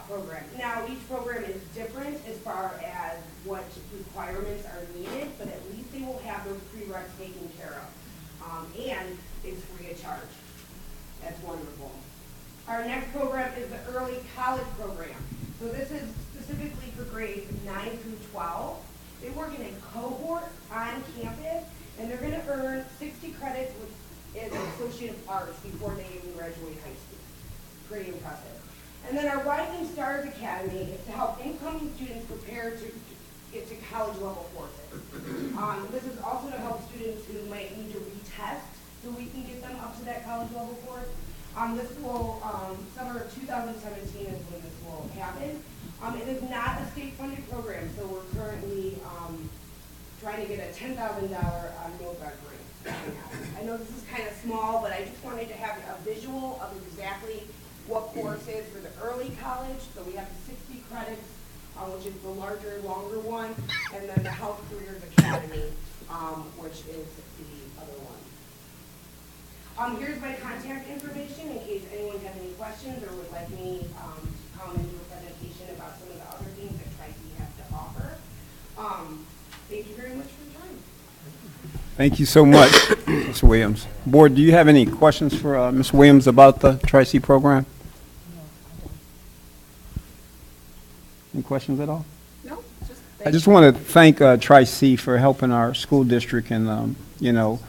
program. Now, each program is different as far as what requirements are needed, but at least they will have those prereqs taken care of. And it's free of charge. That's wonderful. Our next program is the early college program. So this is specifically for grades 9 through 12. They work in a cohort on campus, and they're going to earn 60 credits in Associate of Arts before they even graduate high school. Pretty impressive. And then our Rising Stars Academy is to help incoming students prepare to get to college level courses. This is also to help students who might need to retest so we can get them up to that college level course. This will, summer of 2017 is when this will happen. It is not a state funded program, so we're currently trying to get a $10,000 NOVA grant. I know this is kind of small, but I just wanted to have a visual of exactly what course is for the early college. So we have the 60 credits, which is the larger, longer one, and then the Health Careers Academy, which is the other one. Here's my contact information in case anyone has any questions or would like me to come and do a presentation about some of the other things that Tri-C has to offer. Thank you very much for your time. Thank you so much, Ms. Williams. Board, do you have any questions for Ms. Williams about the Tri-C program? Any questions at all? No, I just want to thank Tri-C for helping our school district and, you know,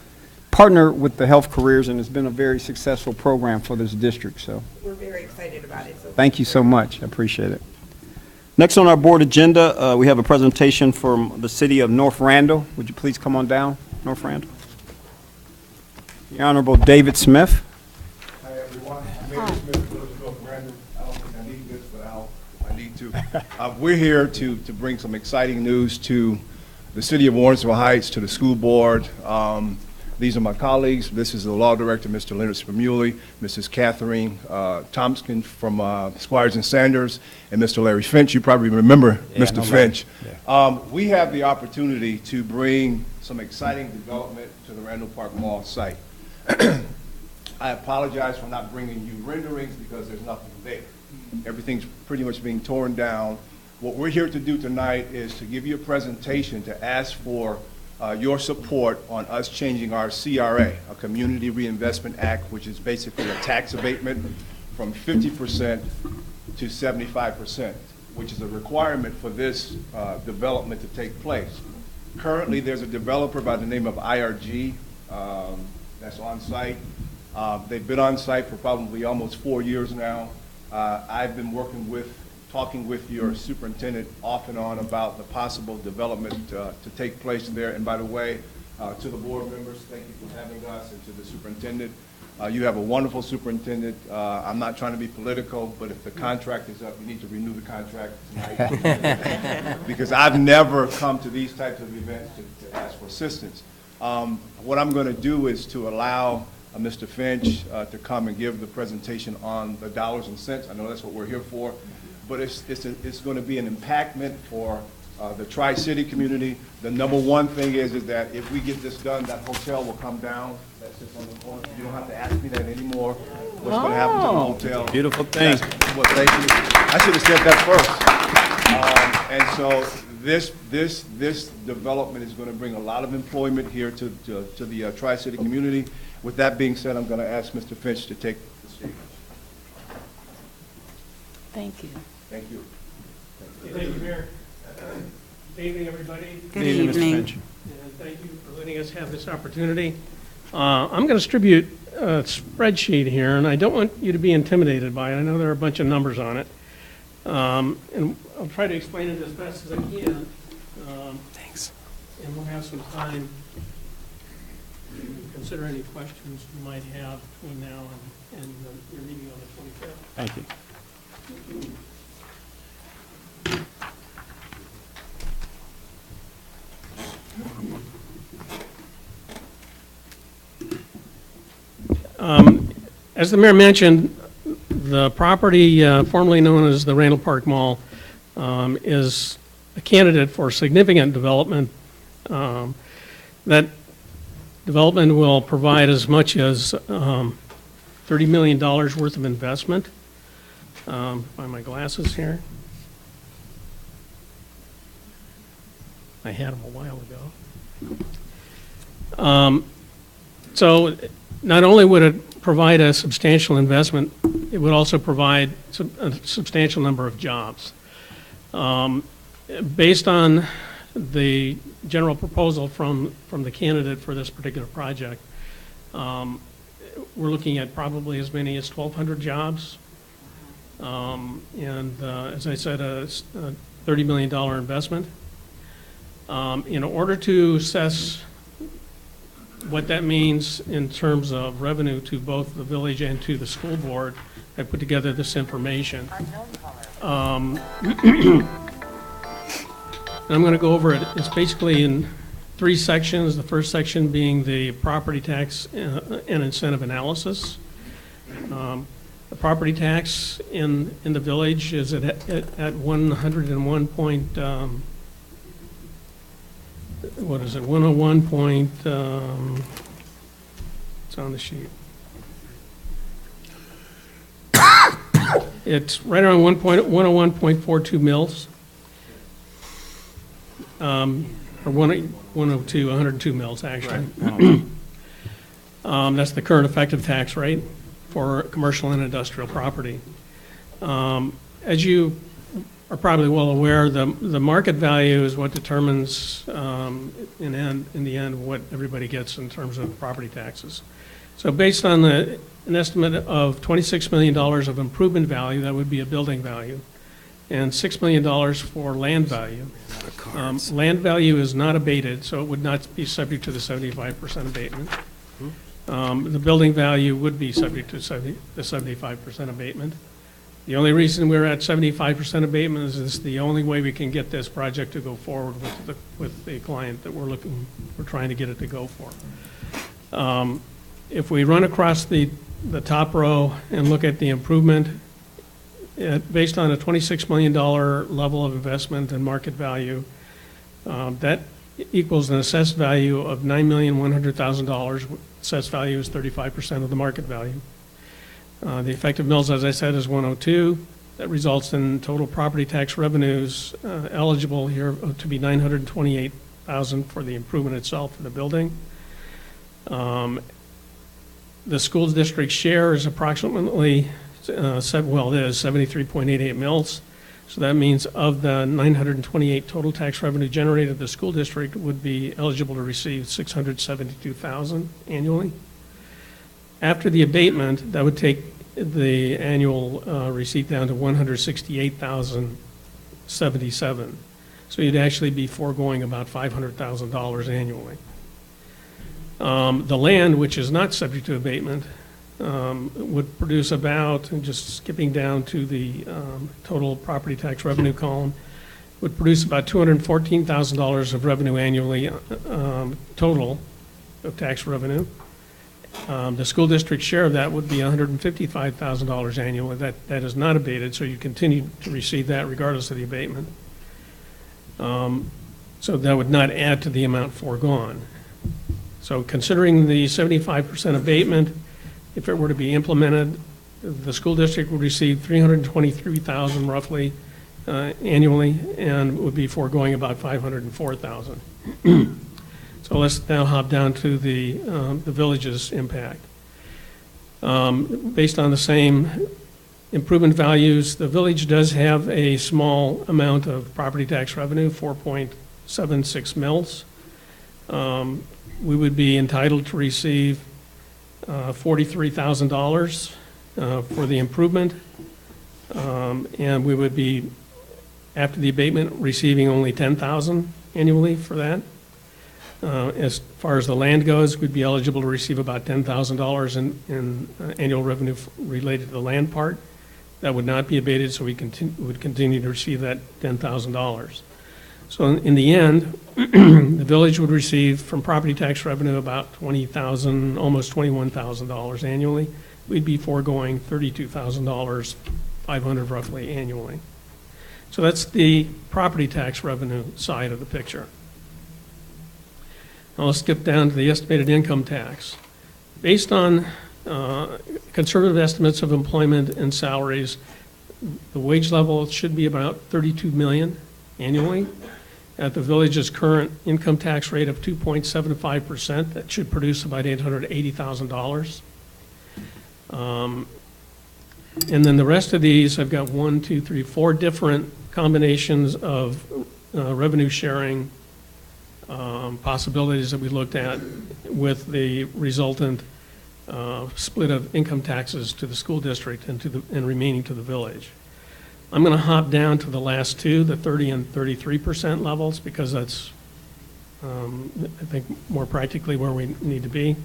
partner with the Health Careers, and it's been a very successful program for this district. So we're very excited about it. So thank you so much. I appreciate it. Next on our board agenda, we have a presentation from the city of North Randall. Would you please come on down, North Randall? The Honorable David Smith. Hi, everyone. I'm David Smith, Village of North Randall. I don't think I need this, but I need to. We're here to bring some exciting news to the city of Warrensville Heights, to the school board. These are my colleagues. This is the law director, Mr. Leonard Spumuli, Mrs. Catherine Thompson from Squires and Sanders, and Mr. Larry Finch. You probably remember Mr. Finch. Yeah. We have the opportunity to bring some exciting development to the Randall Park Mall site. I apologize for not bringing you renderings because there's nothing there. Everything's pretty much being torn down. What we're here to do tonight is to give you a presentation to ask for your support on us changing our CRA, a Community Reinvestment Act, which is basically a tax abatement from 50% to 75%, which is a requirement for this development to take place. Currently, there's a developer by the name of IRG that's on site. They've been on site for probably almost 4 years now. I've been talking with your superintendent off and on about the possible development to take place there. And by the way, to the board members, thank you for having us, and to the superintendent. You have a wonderful superintendent. I'm not trying to be political, but if the contract is up, you need to renew the contract tonight. Because I've never come to these types of events to ask for assistance. What I'm going to do is to allow Mr. Finch to come and give the presentation on the dollars and cents. I know that's what we're here for. But it's going to be an impactment for the Tri-City community. The number one thing is that if we get this done, that hotel will come down. That's just on the corner. You don't have to ask me that anymore. What's going to happen to the hotel? Beautiful thing. Well, thank you. I should have said that first. And so this development is going to bring a lot of employment here to the Tri-City community. With that being said, I'm going to ask Mr. Finch to take the stage. Thank you. Thank you. Thank you, Mayor. Good evening, everybody. Good evening. And thank you for letting us have this opportunity. I'm going to distribute a spreadsheet here, and I don't want you to be intimidated by it. I know there are a bunch of numbers on it. And I'll try to explain it as best as I can. Thanks. And we'll have some time to consider any questions you might have between now and your meeting on the 25th. Thank you. As the mayor mentioned, the property formerly known as the Randall Park Mall is a candidate for significant development. That development will provide as much as $30 million worth of investment. Find my glasses here. I had them a while ago. So not only would it provide a substantial investment, it would also provide a substantial number of jobs. Based on the general proposal from the candidate for this particular project, we're looking at probably as many as 1,200 jobs. And as I said, a $30 million investment. In order to assess what that means in terms of revenue to both the village and to the school board, I put together this information. And I'm going to go over it. It's basically in 3 sections. The first section being the property tax and incentive analysis. The property tax in the village is at 101 point, what is it, 101 point, it's on the sheet. It's right around 101.42 mils. Or 102 mils, actually. That's the current effective tax rate for commercial and industrial property. As you are probably well aware, the market value is what determines in the end what everybody gets in terms of property taxes. So based on an estimate of $26 million of improvement value, that would be a building value, and $6 million for land value. Land value is not abated, so it would not be subject to the 75% abatement. The building value would be subject to the 75% abatement. The only reason we're at 75% abatement is it's the only way we can get this project to go forward with the client that we're trying to get it to go for. If we run across the top row and look at the improvement, based on a $26 million level of investment and market value, that equals an assessed value of $9,100,000. Assessed value is 35% of the market value. The effective mills, as I said, is 102. That results in total property tax revenues eligible here to be $928,000 for the improvement itself for the building. The school district share is approximately, it is 73.88 mils. So that means of the 928 total tax revenue generated, the school district would be eligible to receive $672,000 annually. After the abatement, that would take the annual receipt down to $168,077. So you'd actually be foregoing about $500,000 annually. The land, which is not subject to abatement, would produce about, and just skipping down to the total property tax revenue column, would produce about $214,000 of revenue annually, total of tax revenue. The school district share of that would be $155,000 annually. That is not abated, so you continue to receive that regardless of the abatement. So that would not add to the amount foregone. So considering the 75% abatement, if it were to be implemented, the school district would receive $323,000 roughly annually, and would be foregoing about $504,000. So let's now hop down to the village's impact. Based on the same improvement values, the village does have a small amount of property tax revenue, 4.76 mils. We would be entitled to receive $43,000 for the improvement, and we would be, after the abatement, receiving only $10,000 annually for that. As far as the land goes, we'd be eligible to receive about $10,000 in annual revenue related to the land part. That would not be abated, so we would continue to receive that $10,000. So in the end, the village would receive from property tax revenue about $20,000, almost $21,000 annually. We'd be foregoing $32,000, $500 roughly annually. So that's the property tax revenue side of the picture. Now let's skip down to the estimated income tax. Based on conservative estimates of employment and salaries, the wage level should be about 32 million annually. At the village's current income tax rate of 2.75%, that should produce about $880,000. And then the rest of these, I've got 4 different combinations of revenue sharing possibilities that we looked at with the resultant split of income taxes to the school district and remaining to the village. I'm going to hop down to the last two, the 30 and 33% levels, because that's, I think, more practically where we need to be.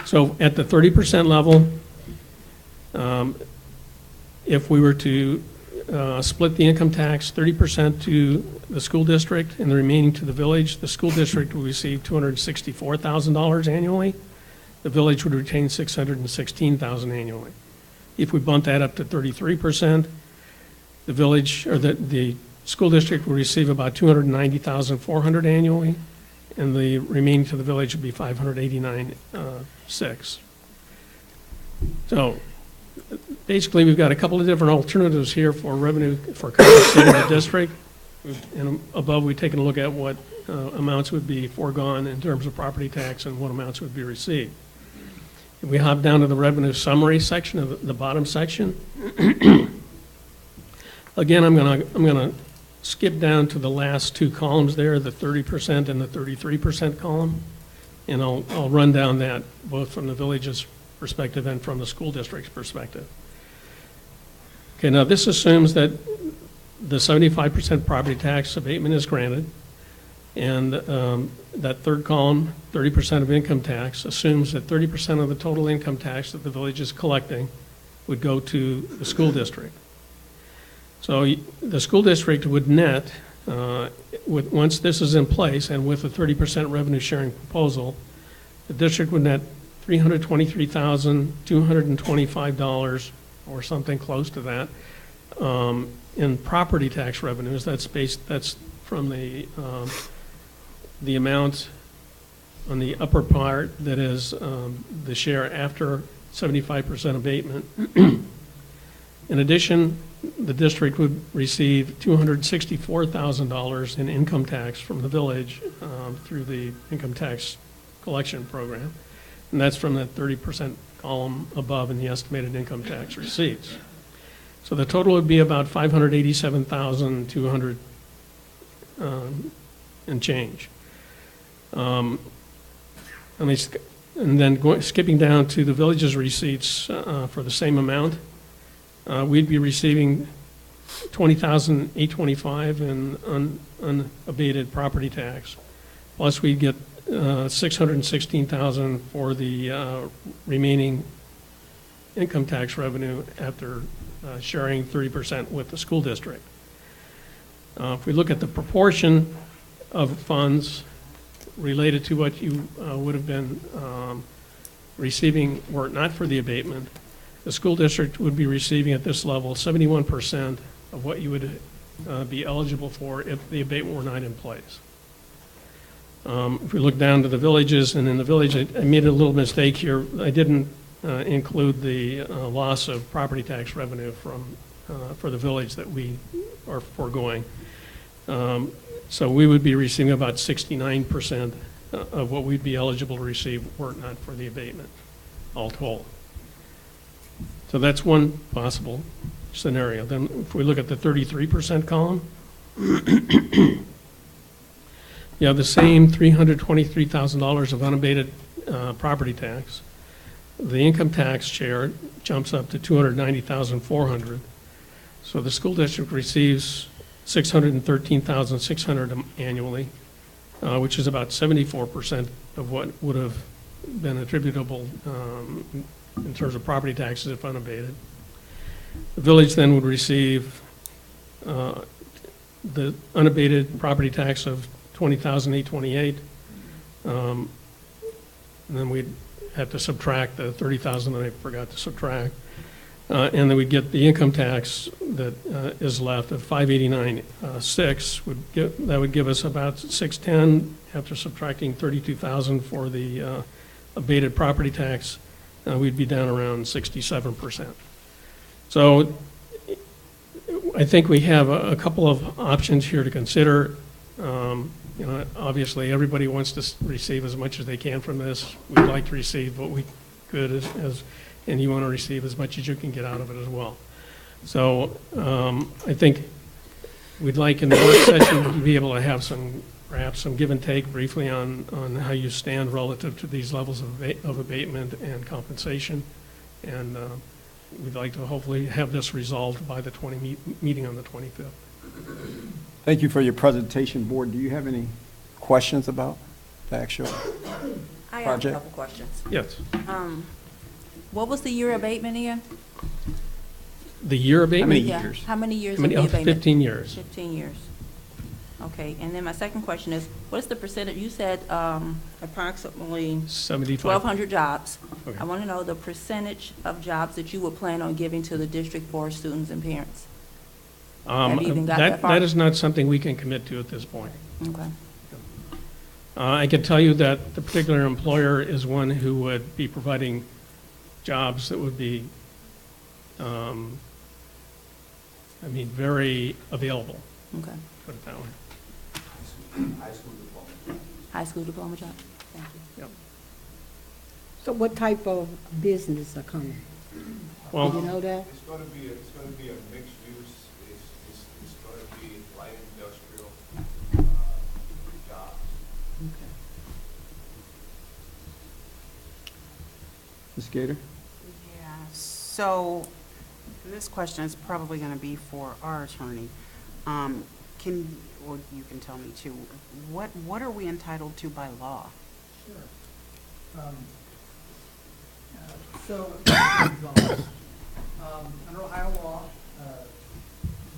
So at the 30% level, if we were to split the income tax 30% to the school district and the remaining to the village, the school district would receive $264,000 annually. The village would retain $616,000 annually. If we bump that up to 33%, the village, or the school district will receive about $290,400 annually, and the remaining to the village would be $589,600. So basically, we've got a couple of different alternatives here for revenue for compensating the district. And above, we've taken a look at what amounts would be foregone in terms of property tax and what amounts would be received. If we hop down to the revenue summary section of the bottom section, again, I'm gonna skip down to the last two columns there, the 30% and the 33% column, and I'll run down that both from the village's perspective and from the school district's perspective. Okay, now this assumes that the 75% property tax abatement is granted, and that third column, 30% of income tax, assumes that 30% of the total income tax that the village is collecting would go to the school district. So the school district would net, once this is in place and with a 30% revenue sharing proposal, the district would net $323,225 or something close to that in property tax revenues. That's from the amount on the upper part that is the share after 75% abatement. In addition, the district would receive $264,000 in income tax from the village through the income tax collection program. And that's from that 30% column above in the estimated income tax receipts. So the total would be about $587,200 and change. And then skipping down to the village's receipts for the same amount, we'd be receiving $20,825 in unabated property tax. Plus we'd get $616,000 for the remaining income tax revenue after sharing 30% with the school district. If we look at the proportion of funds related to what you would have been receiving were it not for the abatement, the school district would be receiving at this level 71% of what you would be eligible for if the abatement were not in place. If we look down to the villages, and in the village, I made a little mistake here. I didn't include the loss of property tax revenue for the village that we are foregoing. So we would be receiving about 69% of what we'd be eligible to receive were it not for the abatement, all told. So that's one possible scenario. Then if we look at the 33% column, you have the same $323,000 of unabated property tax. The income tax share jumps up to $290,400. So the school district receives $613,600 annually, which is about 74% of what would have been attributable in terms of property taxes if unabated. The village then would receive the unabated property tax of $20,828, and then we'd have to subtract the $30,000 that I forgot to subtract, and then we'd get the income tax that is left of $589,600. That would give us about $610 after subtracting $32,000 for the abated property tax. We'd be down around 67%. So I think we have a couple of options here to consider. You know, obviously, everybody wants to receive as much as they can from this. We'd like to receive what we could and you want to receive as much as you can get out of it as well. So I think we'd like in the work session to be able to have perhaps some give and take briefly on how you stand relative to these levels of abatement and compensation. And we'd like to hopefully have this resolved by the meeting on the 25th. Thank you for your presentation, Board. Do you have any questions about the actual I have a project? couple questions. Yes. What was the year abatement again? The year abatement? Many Yeah. years? How many years How many- of the of abatement? 15 years. 15 years. Okay, and then my second question is, what is the percentage, you said approximately 75. 1,200 jobs. Okay. I want to know the percentage of jobs that you would plan on giving to the district for students and parents. Have you even got that far? That is not something we can commit to at this point. Okay. I can tell you that the particular employer is one who would be providing jobs that would be, very available, Okay. put it that way. High school diploma job? Thank you. Yep. So what type of business are coming? Do you Well, know that? It's gonna be a mixed use, it's gonna be light industrial, jobs. Ms. Gator? Yeah, so this question is probably going to be for our attorney. Or you can tell me too, what are we entitled to by law? So, under Ohio law,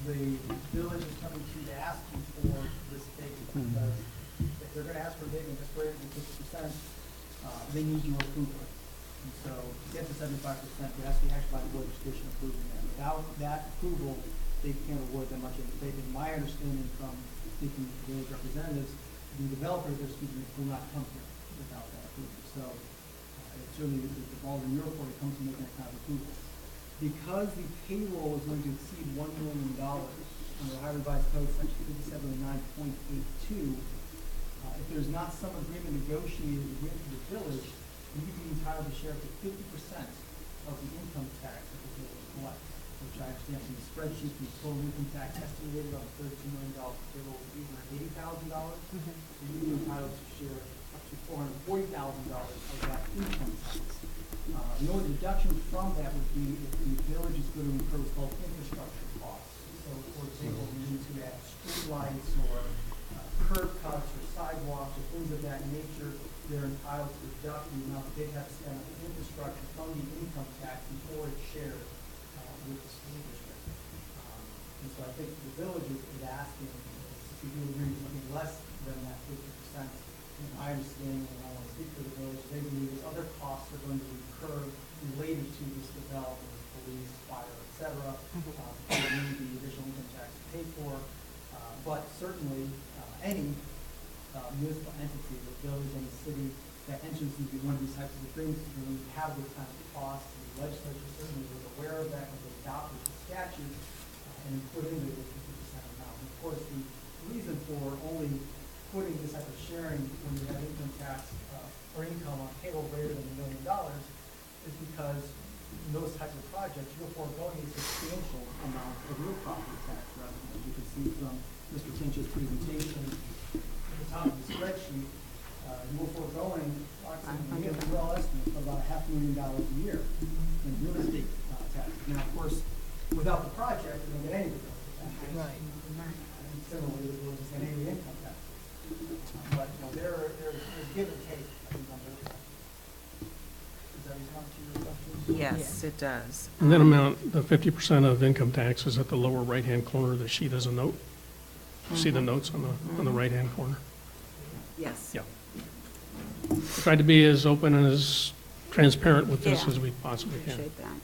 the village is coming to ask you for this abatement, because if they're gonna ask for abatement that's greater than 50%, they need your approval. And so, to get to 75%, there has to be action by the board of education approving that. Without that approval, they can't award that much of abatement. My understanding from speaking to village representatives, the developer they're speaking with will not come here without that approval. So, certainly, if the ball's in your court, it comes to making that kind of approval. Because the payroll is going to exceed $1 million under Ohio Revised Code Section 5709.82, if there's not some agreement negotiated with the village, then you can be entitled to share up to 50% of the income tax that the village collects, which I understand from the spreadsheet, the total income tax estimated on the $32 million payroll is $880,000. So you'd be entitled to share up to $440,000 of that income tax. The only deduction from that would be if the village is going to incur what's called infrastructure costs. So, for example, we need to add streetlights or curb cuts or sidewalks or things of that nature, they're entitled to deduct the amount that they have to spend on infrastructure from the income tax before it's shared with the school district. And so I think the village is asking if you agree to something less than that 50%. And my understanding, and I want to speak for the village, they believe that other costs are going to incur related to this development, police, fire, et cetera. They need the additional income tax to pay for. But certainly, any municipal entity, the village and the city, that enters into one of these types of agreements is going to have those kinds of costs. And the legislature certainly was aware of that when they adopted the statute and included in the 50% amount. And of course, the reason for only putting this type of sharing when you have income tax or income on payroll greater than $1 million is because in those types of projects, you're foregoing a substantial amount of real property tax revenue. As you can see from Mr. Tinch's presentation, at the top of the spreadsheet, you were foregoing approximately, a well estimate of about $500,000 a year in real estate taxes. Now, of course, without the project, you don't get any real estate taxes. Right. And similarly, the village is getting any income taxes. But, there's give and take, I think, on both sides. Does that respond to your question? Yes, it does. and that amount, the 50% of income tax is at the lower right-hand corner of the sheet as a note. You see the notes on the right-hand corner? Yes. Yeah. Tried to be as open and as transparent with this Yeah. as we possibly can. Appreciate that.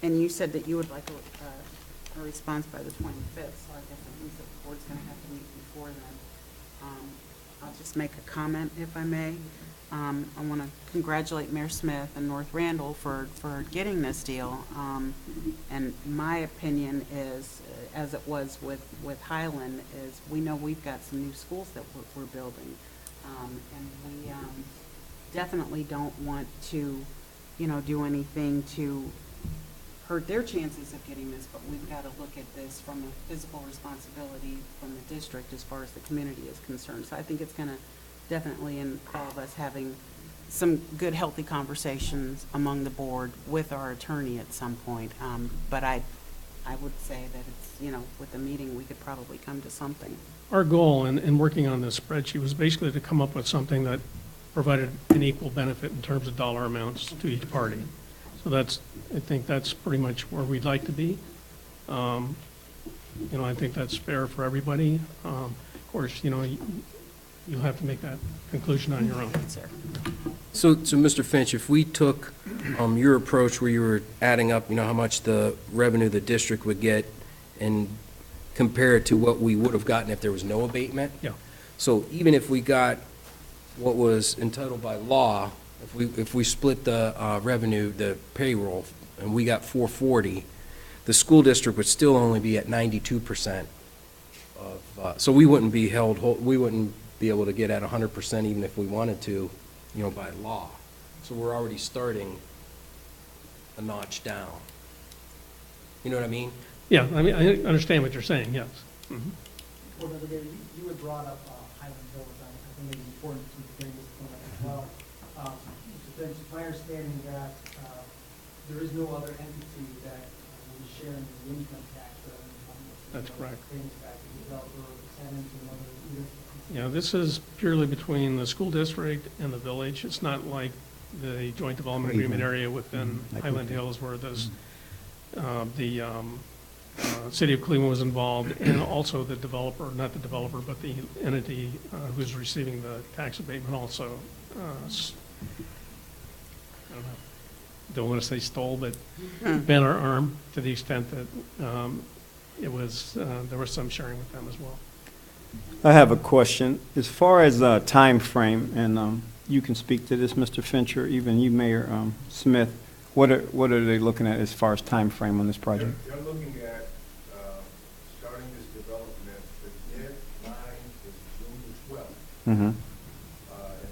And you said that you would like a response by the 25th, so I guess that means that the board's going to have to meet before then. I'll just make a comment if I may. I want to congratulate Mayor Smith and North Randall for getting this deal. And my opinion is, as it was with Highland, is we know we've got some new schools that we're building. And we definitely don't want to, do anything to hurt their chances of getting this, but we've got to look at this from a physical responsibility from the district as far as the community is concerned. So I think it's going to definitely involve us having some good, healthy conversations among the board with our attorney at some point. But I would say that it's, with the meeting, we could probably come to something. Our goal in working on this spreadsheet was basically to come up with something that provided an equal benefit in terms of dollar amounts to each party. So I think that's pretty much where we'd like to be. I think that's fair for everybody. Of course, you'll have to make that conclusion on your own. So Mr. Finch, if we took your approach where you were adding up, how much the revenue the district would get and compare it to what we would have gotten if there was no abatement? Yeah. So even if we got what was entitled by law, if we split the revenue, the payroll, and we got 440, the school district would still only be at 92% of, so we wouldn't be we wouldn't be able to get at 100% even if we wanted to, by law. So we're already starting a notch down. You know what I mean? Yeah, I mean, I understand what you're saying, yes. Mhm. Well, again, you had brought up Highland Village. I think it's important to bring this point up as well. It's my understanding that there is no other entity that will be sharing the income tax revenue. That's correct. Developer, tenant, and other. Yeah, this is purely between the school district and the village. It's not like the joint development agreement area within Highland Hills where there's the City of Cleveland was involved, and also the developer, not the developer, but the entity who's receiving the tax abatement also, I don't want to say stole, but bent our arm to the extent that there was some sharing with them as well. I have a question. As far as time frame, and you can speak to this, Mr. Finch, or even you, Mayor Smith, what are they looking at as far as time frame on this project? They're looking at starting this development. The deadline is June the 12th. Mm-hmm. And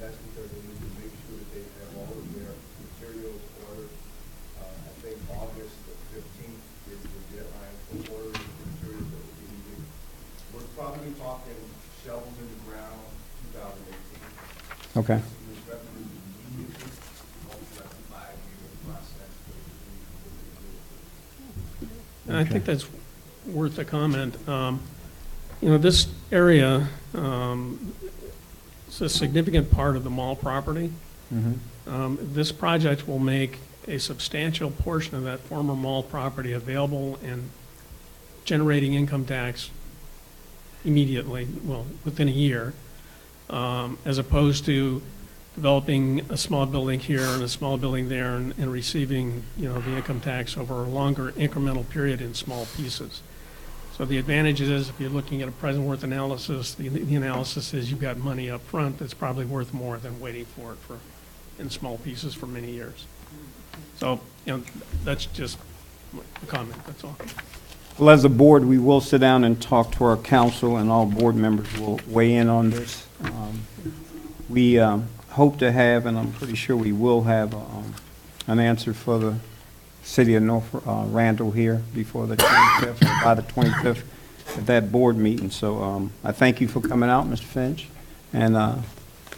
that's because they need to make sure that they have all of their materials ordered. I think August the 15th is the deadline for ordering the materials that will be needed. We're probably talking shovels in the ground 2018. Okay. And I think that's worth a comment. This area is a significant part of the mall property. Mm-hmm. This project will make a substantial portion of that former mall property available and generating income tax immediately, well, within a year, as opposed to developing a small building here and a small building there and receiving, the income tax over a longer incremental period in small pieces. So the advantage is if you're looking at a present worth analysis, the analysis is you've got money up front that's probably worth more than waiting for it in small pieces for many years. So, that's just a comment, that's all. Well, as a board, we will sit down and talk to our council, and all board members will weigh in on this. We hope to have, and I'm pretty sure we will have, an answer for the city of North Randall here before the 25th, or by the 25th at that board meeting. So I thank you for coming out, Mr. Finch, and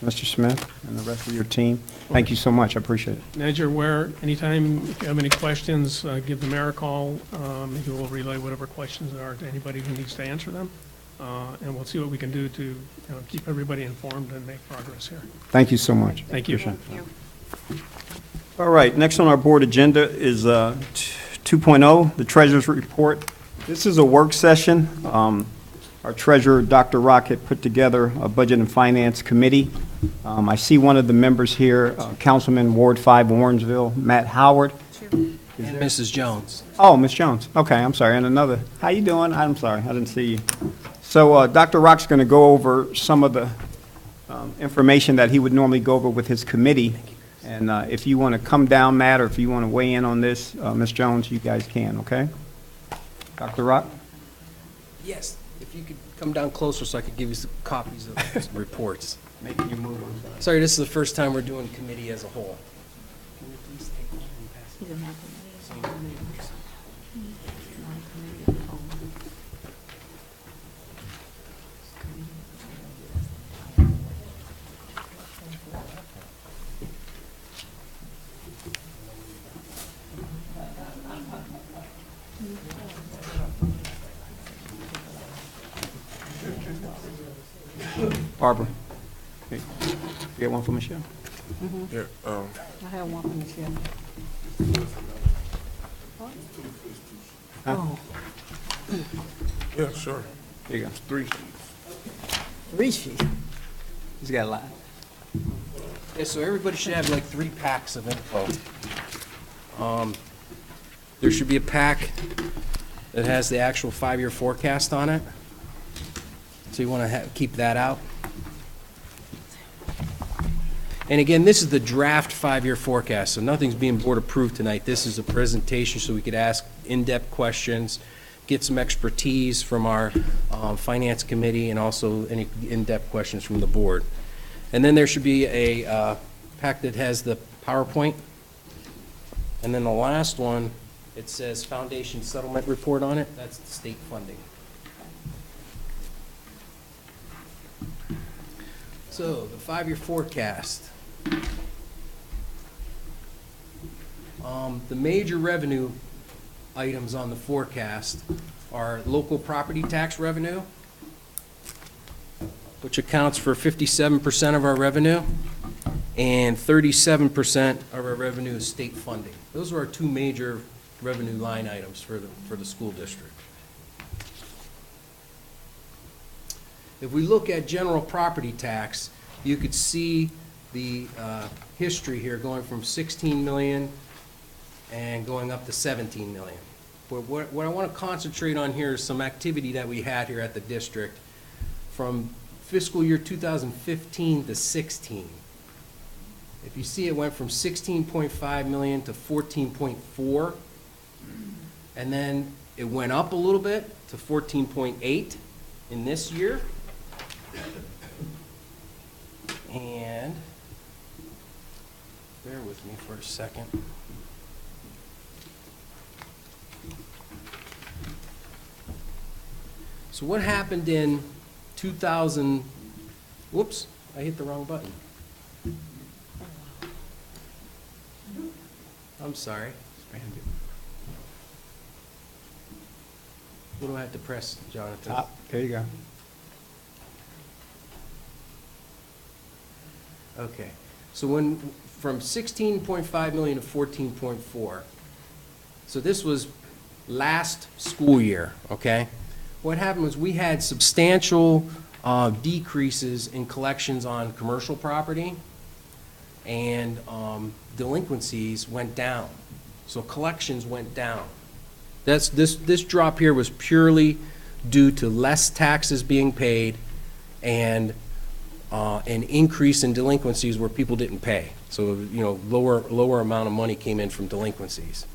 Mr. Smith, and the rest of your team. Thank you so much. I appreciate it. And as you're aware, anytime if you have any questions, give the mayor a call. Maybe we'll relay whatever questions there are to anybody who needs to answer them. And we'll see what we can do to keep everybody informed and make progress here. Thank you so much. Thank you. Thank you. All right, next on our board agenda is 2.0, the treasurer's report. This is a work session. Our treasurer, Dr. Rock, had put together a budget and finance committee. I see one of the members here, Councilman Ward 5, Warrensville, Matt Howard. And Mrs. Jones. Oh, Ms. Jones. Okay, I'm sorry. And another. How you doing? I'm sorry, I didn't see you. So Dr. Rock's going to go over some of the information that he would normally go over with his committee. And if you want to come down, Matt, or if you want to weigh in on this, Ms. Jones, you guys can, okay? Dr. Rock? Yes, if you could come down closer so I could give you some copies of the reports. Making you move. Sorry, this is the first time we're doing committee as a whole. Can you please take one and pass it? He's in my committee. Barbara? Okay. You get one for Michelle? I have one from Michelle. Oh, Yeah, sure. Here you go. 3. 3 sheets. He's got a lot. Yeah, so everybody should have like 3 packs of info. There should be a pack that has the actual 5-year forecast on it. So you want to keep that out. And again, this is the draft 5-year forecast, so nothing's being board approved tonight. This is a presentation so we could ask in-depth questions, get some expertise from our finance committee, and also any in-depth questions from the board. And then there should be a pack that has the PowerPoint. And then the last one, it says Foundation Settlement Report on it. That's the state funding. So the 5-year forecast. The major revenue items on the forecast are local property tax revenue, which accounts for 57% of our revenue, and 37% of our revenue is state funding. Those are our 2 major revenue line items for the school district. If we look at general property tax, you could see the history here going from 16 million and going up to 17 million. But what I want to concentrate on here is some activity that we had here at the district from fiscal year 2015 to 16. If you see, it went from 16.5 million to 14.4, and then it went up a little bit to 14.8 in this year. And bear with me for a second. So what happened in 2000, whoops, I hit the wrong button. I'm sorry. What do I have to press, Jonathan? Top, there you go. Okay, so when, from 16.5 million to 14.4, so this was last school year, okay? What happened was we had substantial decreases in collections on commercial property, and delinquencies went down. So collections went down. This drop here was purely due to less taxes being paid and an increase in delinquencies where people didn't pay. So, you know, lower amount of money came in from delinquencies.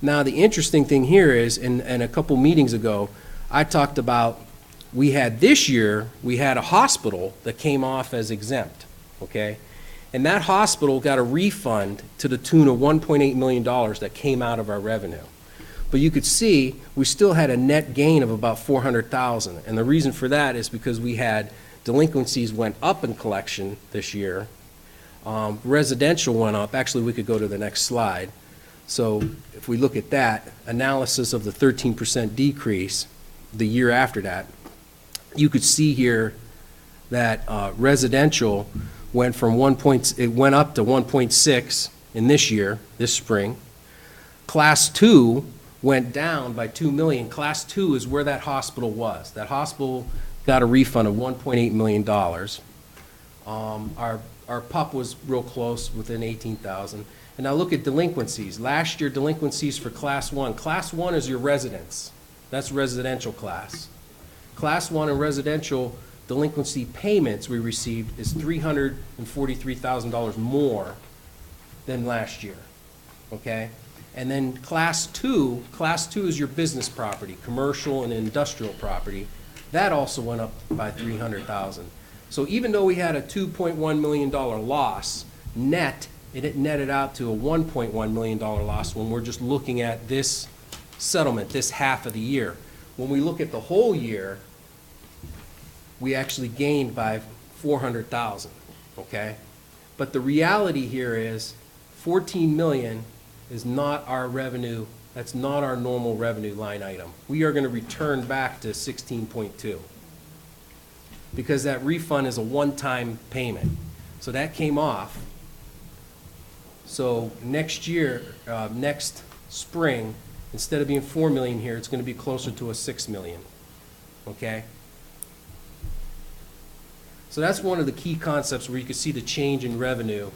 Now, the interesting thing here is, and a couple meetings ago, I talked about, we had this year, we had a hospital that came off as exempt, okay? And that hospital got a refund to the tune of $1.8 million that came out of our revenue. But you could see, we still had a net gain of about $400,000. And the reason for that is because we had delinquencies went up in collection this year. Residential went up. Actually, we could go to the next slide. So if we look at that, analysis of the 13% decrease the year after that, you could see here that residential went from it went up to 1.6 in this year, this spring. Class 2 went down by 2 million. Class 2 is where that hospital was. That hospital got a refund of $1.8 million. Our PUP was real close, within 18,000. And now look at delinquencies. Last year, delinquencies for Class 1. Class 1 is your residence. That's residential class. Class 1 and residential delinquency payments we received is $343,000 more than last year, okay? And then class two is your business property, commercial and industrial property. That also went up by $300,000. So even though we had a $2.1 million loss, it netted out to a $1.1 million loss when we're just looking at this settlement, this half of the year. When we look at the whole year, we actually gained by $400,000, okay? But the reality here is 14 million is not our revenue, that's not our normal revenue line item. We are gonna return back to 16.2 because that refund is a one-time payment. So that came off. So next year, next spring, instead of being 4 million here, it's gonna be closer to a 6 million, okay? So that's one of the key concepts where you can see the change in revenue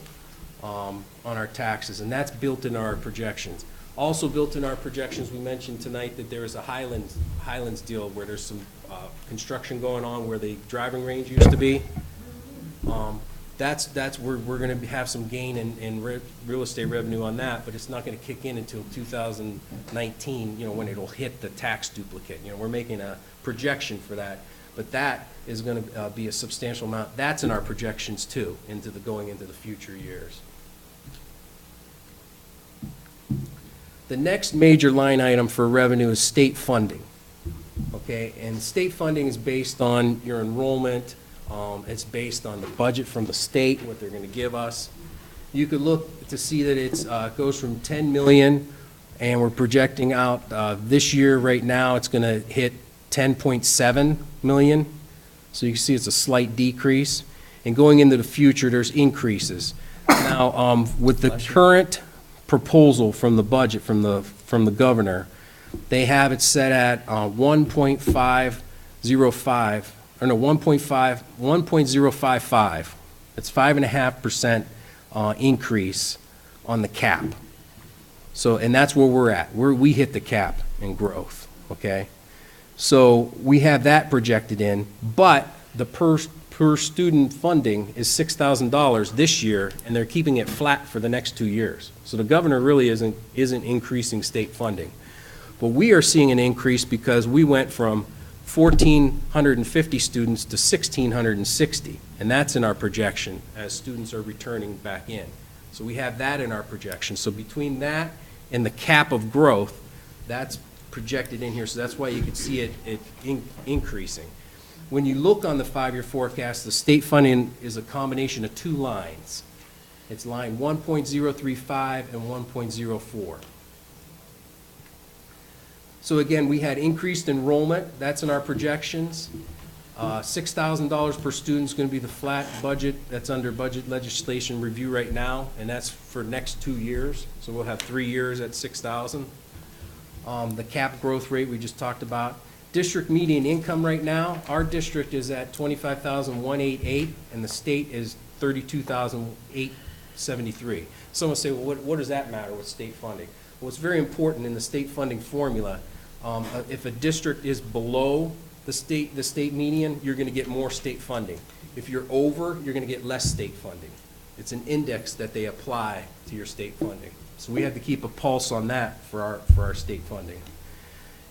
on our taxes, and that's built in our projections. Also built in our projections, we mentioned tonight that there is a Highlands deal where there's some construction going on where the driving range used to be. That's where we're going to have some gain in real estate revenue on that, but it's not going to kick in until 2019, when it'll hit the tax duplicate. We're making a projection for that, but that is going to be a substantial amount. That's in our projections too, going into the future years. The next major line item for revenue is state funding. Okay, and state funding is based on your enrollment. It's based on the budget from the state, what they're going to give us. You could look to see that it goes from 10 million, and we're projecting out this year right now it's going to hit 10.7 million. So you can see it's a slight decrease. And going into the future, there's increases. Now, with the current proposal from the budget from the governor, they have it set at 1.505, or no, 1.055. That's 5.5% increase on the cap. So, and that's where we're at. We hit the cap in growth, okay? So we have that projected in, but the per student funding is $6,000 this year, and they're keeping it flat for the next 2 years. So the governor really isn't increasing state funding. But we are seeing an increase because we went from 1,450 students to 1,660, and that's in our projection as students are returning back in. So we have that in our projection. So between that and the cap of growth, that's projected in here, so that's why you can see it increasing. When you look on the 5-year forecast, the state funding is a combination of two lines. It's line 1.035 and 1.04. So again, we had increased enrollment. That's in our projections. $6,000 per student is going to be the flat budget. That's under budget legislation review right now, and that's for next 2 years. So we'll have 3 years at $6,000. The cap growth rate we just talked about. District median income right now, our district is at $25,188, and the state is $32,873. Someone say, well, what does that matter with state funding? Well, it's very important in the state funding formula. If a district is below the state median, you're going to get more state funding. If you're over, you're going to get less state funding. It's an index that they apply to your state funding. So we have to keep a pulse on that for our state funding.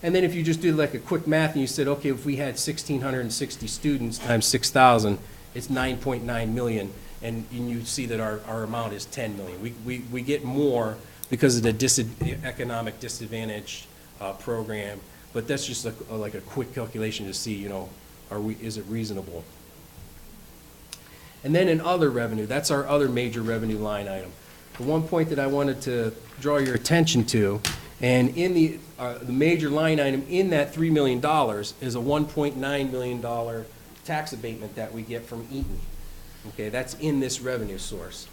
And then if you just do like a quick math and you said, okay, if we had 1,660 students times 6,000, it's 9.9 million, and you see that our amount is 10 million. We get more because of the economic disadvantage program, but that's just like a quick calculation to see, is it reasonable? And then in other revenue, that's our other major revenue line item. The one point that I wanted to draw your attention to, and in the major line item in that $3 million is a $1.9 million tax abatement that we get from Eaton. Okay, that's in this revenue source.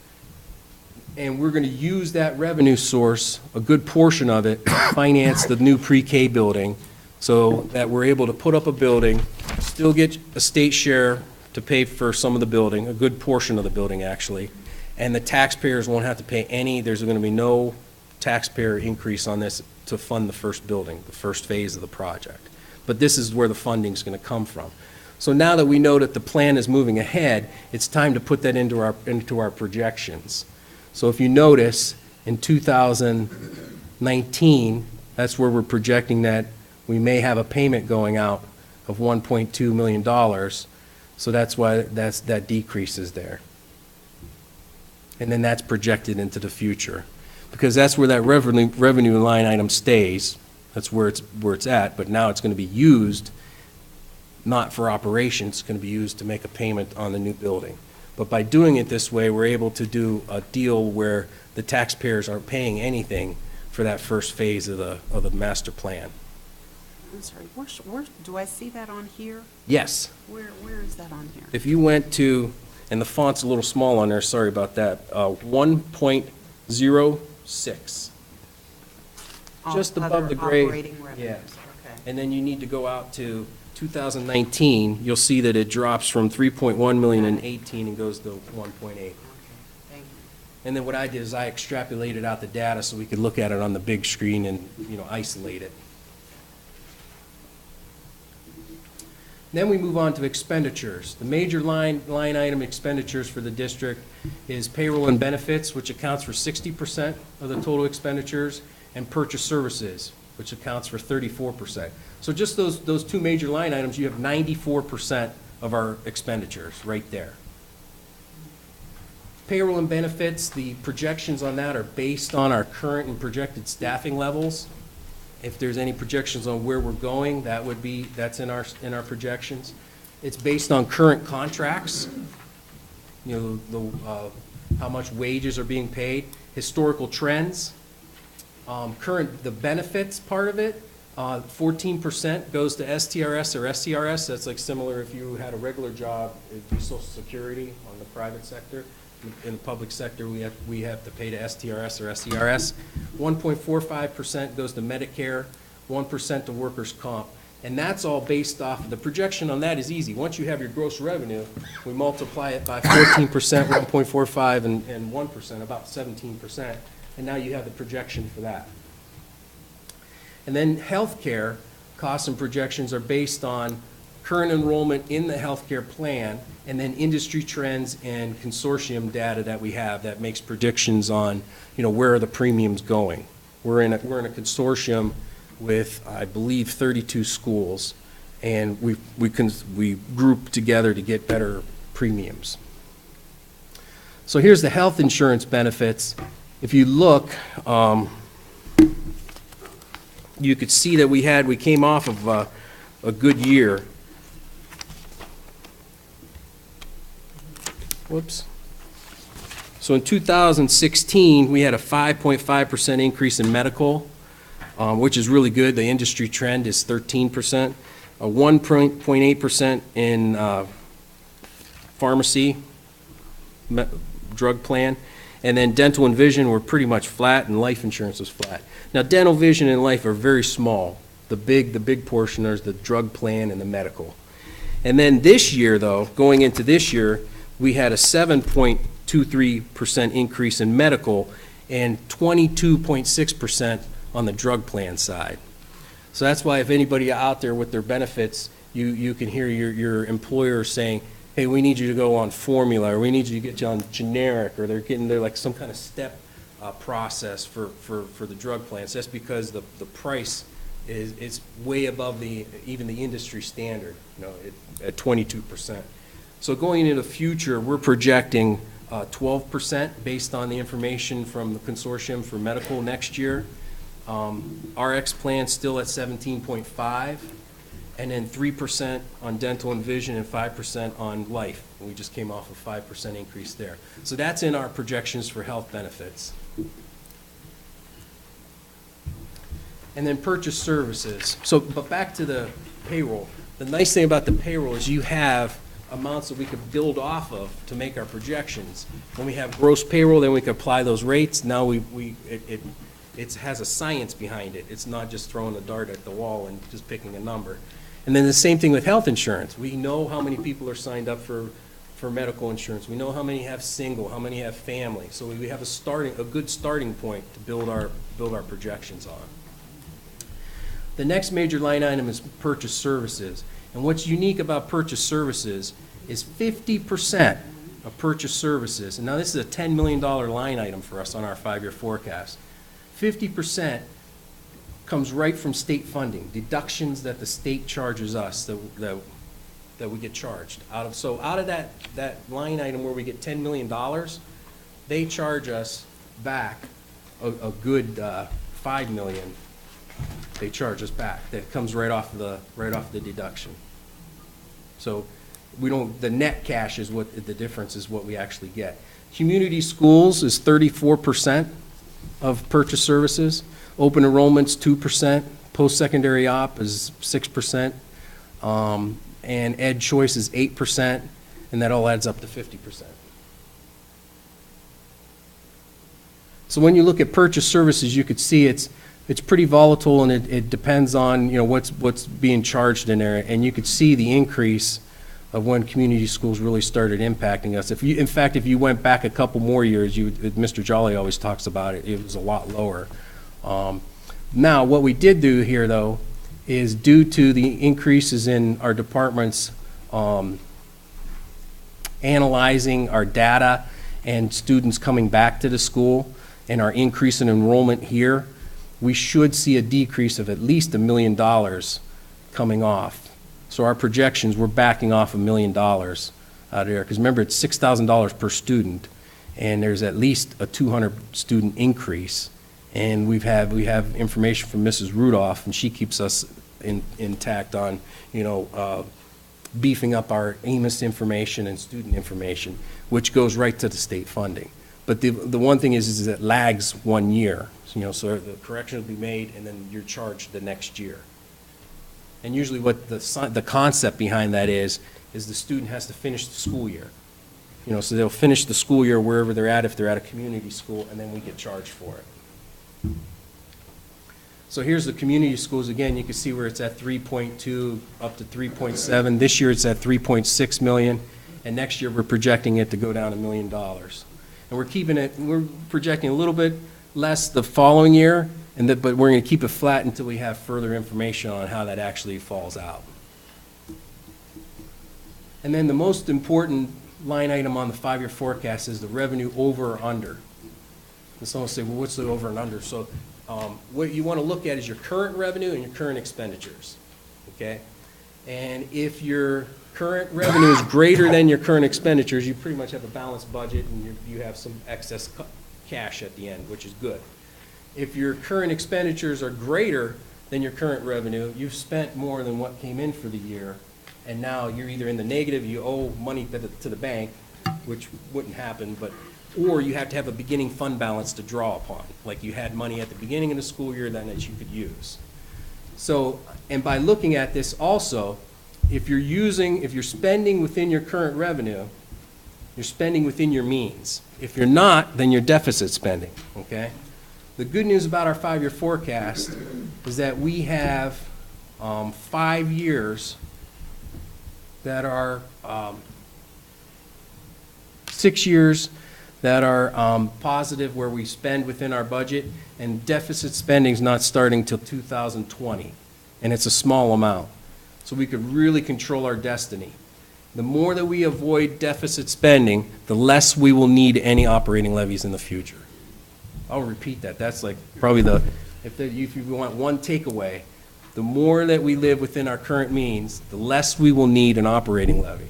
And we're going to use that revenue source, a good portion of it, to finance the new pre-K building so that we're able to put up a building, still get a state share to pay for some of the building, a good portion of the building actually, and the taxpayers won't have to pay any, there's going to be no taxpayer increase on this to fund the first building, the first phase of the project. But this is where the funding's going to come from. So now that we know that the plan is moving ahead, it's time to put that into our projections. So if you notice, in 2019, that's where we're projecting that we may have a payment going out of $1.2 million. So that's why that decreases there. And then that's projected into the future, because that's where that revenue line item stays. That's where it's at, but now it's going to be used not for operations, it's going to be used to make a payment on the new building. But by doing it this way, we're able to do a deal where the taxpayers aren't paying anything for that first phase of the master plan. I'm sorry, where, do I see that on here? Yes. Where is that on here? If you went to, and the font's a little small on there, sorry about that, 1.06. Just above Other the grade. operating revenues, Yeah. okay. And then you need to go out to 2019, you'll see that it drops from 3.1 million in 18 and goes to 1.8. Okay, thank you. And then what I did is I extrapolated out the data so we could look at it on the big screen and, isolate it. Then we move on to expenditures. The major line item expenditures for the district is payroll and benefits, which accounts for 60% of the total expenditures, and purchase services, which accounts for 34%. So just those two major line items, you have 94% of our expenditures right there. Payroll and benefits, the projections on that are based on our current and projected staffing levels. If there's any projections on where we're going, that's in our projections. It's based on current contracts, how much wages are being paid, historical trends, the benefits part of it. 14% goes to STRS or SCRS. That's like similar if you had a regular job, it'd be Social Security on the private sector. In the public sector, we have to pay to STRS or SCRS. 1.45% goes to Medicare, 1% to workers' comp. And that's all based off, the projection on that is easy. Once you have your gross revenue, we multiply it by 14%, 1.45, and 1%, about 17%. And now you have the projection for that. And then healthcare costs and projections are based on current enrollment in the healthcare plan, and then industry trends and consortium data that we have that makes predictions on, where are the premiums going. We're in a consortium with, I believe, 32 schools, and we group together to get better premiums. So here's the health insurance benefits. If you look, you could see that we came off of a good year. Whoops. So in 2016, we had a 5.5% increase in medical, which is really good. The industry trend is 13%. A 1.8% in pharmacy drug plan. And then dental and vision were pretty much flat, and life insurance was flat. Now, dental, vision, and life are very small. The big portion is the drug plan and the medical. And then this year, though, going into this year, we had a 7.23% increase in medical and 22.6% on the drug plan side. So that's why if anybody out there with their benefits, you can hear your employer saying, hey, we need you to go on formula, or we need you to get you on generic, or they're like some kind of step process for the drug plans. That's because the price is way above even the industry standard, at 22%. So going into the future, we're projecting 12% based on the information from the consortium for medical next year. RX plan still at 17.5. And then 3% on dental and vision and 5% on life. We just came off a 5% increase there. So that's in our projections for health benefits. And then purchase services. But back to the payroll. The nice thing about the payroll is you have amounts that we could build off of to make our projections. When we have gross payroll, then we can apply those rates. Now it has a science behind it. It's not just throwing a dart at the wall and just picking a number. And then the same thing with health insurance. We know how many people are signed up for medical insurance. We know how many have single, how many have family. So we have a good starting point to build our projections on. The next major line item is purchase services. And what's unique about purchase services is 50% of purchase services, and now this is a $10 million line item for us on our 5-year forecast. 50% comes right from state funding, deductions that the state charges us that we get charged. So out of that line item where we get $10 million, they charge us back a good $5 million. They charge us back. That comes right off the deduction. So we don't, the net cash is what, the difference is what we actually get. Community schools is 34% of purchase services. Open enrollment's 2%. Post-secondary op is 6%. And ed choice is 8%. And that all adds up to 50%. So when you look at purchase services, you could see it's pretty volatile, and it depends on, what's being charged in there. And you could see the increase of when community schools really started impacting us. In fact, if you went back a couple more years, Mr. Jolly always talks about it, it was a lot lower. Now, what we did do here, though, is due to the increases in our departments analyzing our data and students coming back to the school and our increase in enrollment here, we should see a decrease of at least $1 million coming off. So our projections, we're backing off $1 million out of there. Because remember, it's $6,000 per student, and there's at least a 200 student increase. And we have information from Mrs. Rudolph, and she keeps us intact on, beefing up our AMIS information and student information, which goes right to the state funding. But the one thing is it lags 1 year. So the correction will be made, and then you're charged the next year. And usually what the concept behind that is the student has to finish the school year. So they'll finish the school year wherever they're at, if they're at a community school, and then we get charged for it. So here's the community schools. Again, you can see where it's at 3.2 up to 3.7. This year it's at 3.6 million, and next year we're projecting it to go down $1 million. And we're projecting a little bit less the following year, but we're going to keep it flat until we have further information on how that actually falls out. And then the most important line item on the 5-year forecast is the revenue over or under. And someone will say, well, what's the over and under? So what you want to look at is your current revenue and your current expenditures, okay? And if your current revenue is greater than your current expenditures, you pretty much have a balanced budget, and you have some excess cash at the end, which is good. If your current expenditures are greater than your current revenue, you've spent more than what came in for the year, and now you're either in the negative, you owe money to the bank, which wouldn't happen, or you have to have a beginning fund balance to draw upon, like you had money at the beginning of the school year then that you could use. So, and by looking at this also, if you're spending within your current revenue, you're spending within your means. If you're not, then you're deficit spending, okay? The good news about our 5-year forecast is that we have 5 years that are 6 years that are positive, where we spend within our budget, and deficit spending is not starting till 2020, and it's a small amount. So we could really control our destiny. The more that we avoid deficit spending, the less we will need any operating levies in the future. I'll repeat that. That's like probably if you want one takeaway, the more that we live within our current means, the less we will need an operating levy.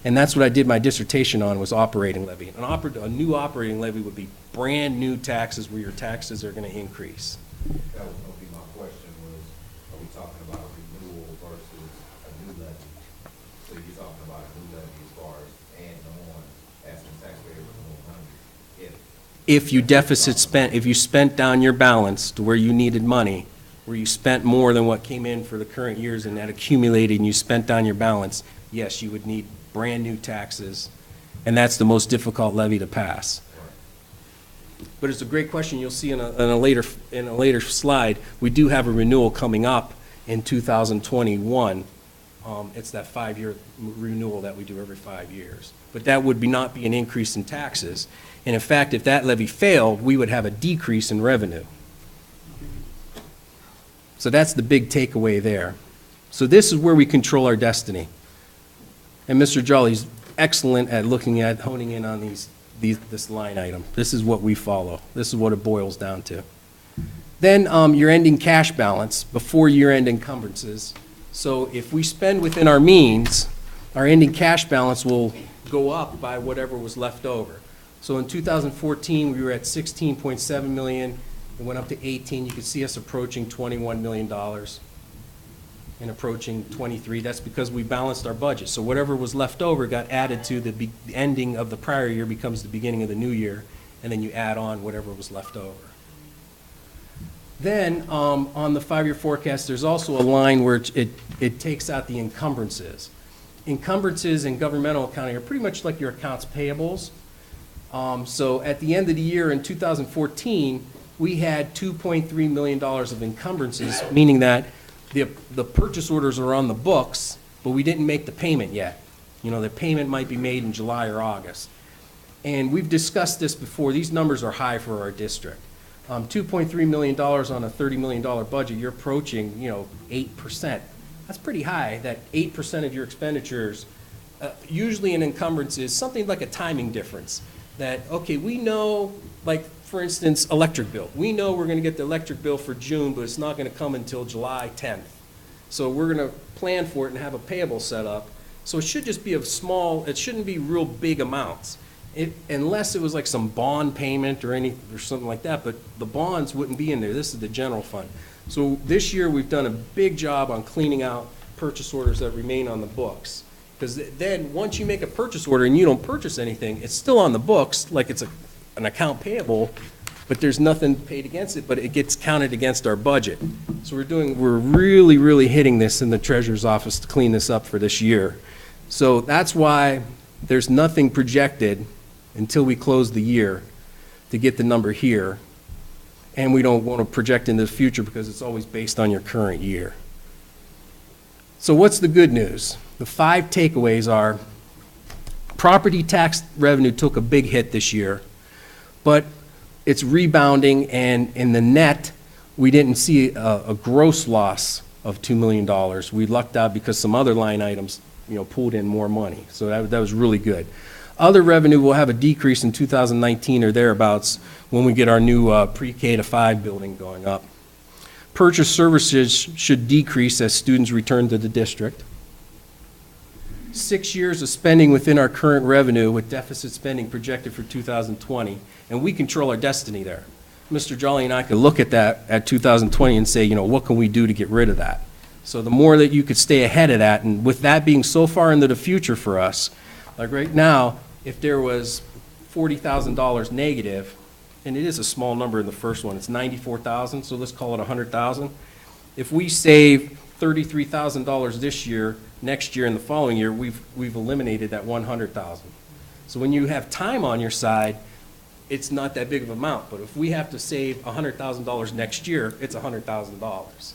And that's what I did my dissertation on, was operating levy. A new operating levy would be brand new taxes where your taxes are going to increase. That would be my question, was, are we talking about a renewal versus a new levy? So you're talking about a new levy as far as adding on, asking taxpayers for more money. If you spent down your balance to where you needed money, where you spent more than what came in for the current years and that accumulated and you spent down your balance, yes, you would need brand new taxes, and that's the most difficult levy to pass. But it's a great question. You'll see in a later slide, we do have a renewal coming up in 2021. It's that 5-year renewal that we do every 5 years. But that would not be an increase in taxes. And in fact, if that levy failed, we would have a decrease in revenue. So that's the big takeaway there. So this is where we control our destiny. And Mr. Jolly's excellent at looking at, honing in on this line item. This is what we follow. This is what it boils down to. Then your ending cash balance before year-end encumbrances. So if we spend within our means, our ending cash balance will go up by whatever was left over. So in 2014, we were at 16.7 million. It went up to 18. You could see us approaching $21 million and approaching 23. That's because we balanced our budget. So whatever was left over got added to the ending of the prior year becomes the beginning of the new year, and then you add on whatever was left over. Then on the 5-year forecast, there's also a line where it takes out the encumbrances. Encumbrances in governmental accounting are pretty much like your accounts payables. So at the end of the year in 2014, we had $2.3 million of encumbrances, meaning that the purchase orders are on the books, but we didn't make the payment yet. You know, the payment might be made in July or August. And we've discussed this before. These numbers are high for our district. $2.3 million on a $30 million budget, you're approaching, 8%. That's pretty high, that 8% of your expenditures, usually an encumbrance is something like a timing difference. That, okay, we know, like, for instance, electric bill. We know we're going to get the electric bill for June, but it's not going to come until July 10th. So we're going to plan for it and have a payable set up. So it should just be it shouldn't be real big amounts. Unless it was like some bond payment or something like that, but the bonds wouldn't be in there. This is the general fund. So this year we've done a big job on cleaning out purchase orders that remain on the books. Because then once you make a purchase order and you don't purchase anything, it's still on the books like it's an account payable, but there's nothing paid against it, but it gets counted against our budget. So we're really, really hitting this in the treasurer's office to clean this up for this year. So that's why there's nothing projected until we close the year to get the number here. And we don't want to project into the future because it's always based on your current year. So what's the good news? The 5 takeaways are property tax revenue took a big hit this year, but it's rebounding, and in the net, we didn't see a gross loss of $2 million. We lucked out because some other line items, pulled in more money. So that was really good. Other revenue will have a decrease in 2019 or thereabouts when we get our new pre-K to 5 building going up. Purchase services should decrease as students return to the district. 6 years of spending within our current revenue with deficit spending projected for 2020, and we control our destiny there. Mr. Jolly and I could look at that at 2020 and say, what can we do to get rid of that? So the more that you could stay ahead of that, and with that being so far into the future for us, like right now, if there was $40,000 negative, and it is a small number in the first one, it's $94,000, so let's call it $100,000. If we save $33,000 this year, next year and the following year, we've eliminated that $100,000. So when you have time on your side, it's not that big of an amount, but if we have to save $100,000 next year, it's $100,000.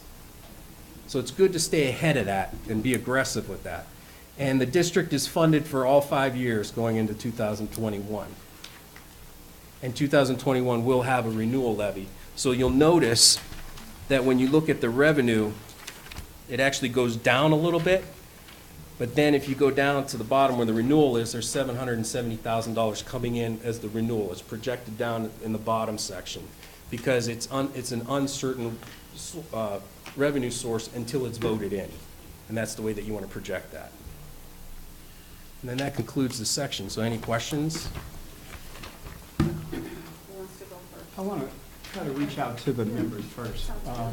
So it's good to stay ahead of that and be aggressive with that. And the district is funded for all 5 years going into 2021. And 2021 will have a renewal levy. So you'll notice that when you look at the revenue, it actually goes down a little bit. But then if you go down to the bottom where the renewal is, there's $770,000 coming in as the renewal. It's projected down in the bottom section because it's an uncertain revenue source until it's voted in. And that's the way that you want to project that. And then that concludes the section. So any questions? I want to try to reach out to the members first.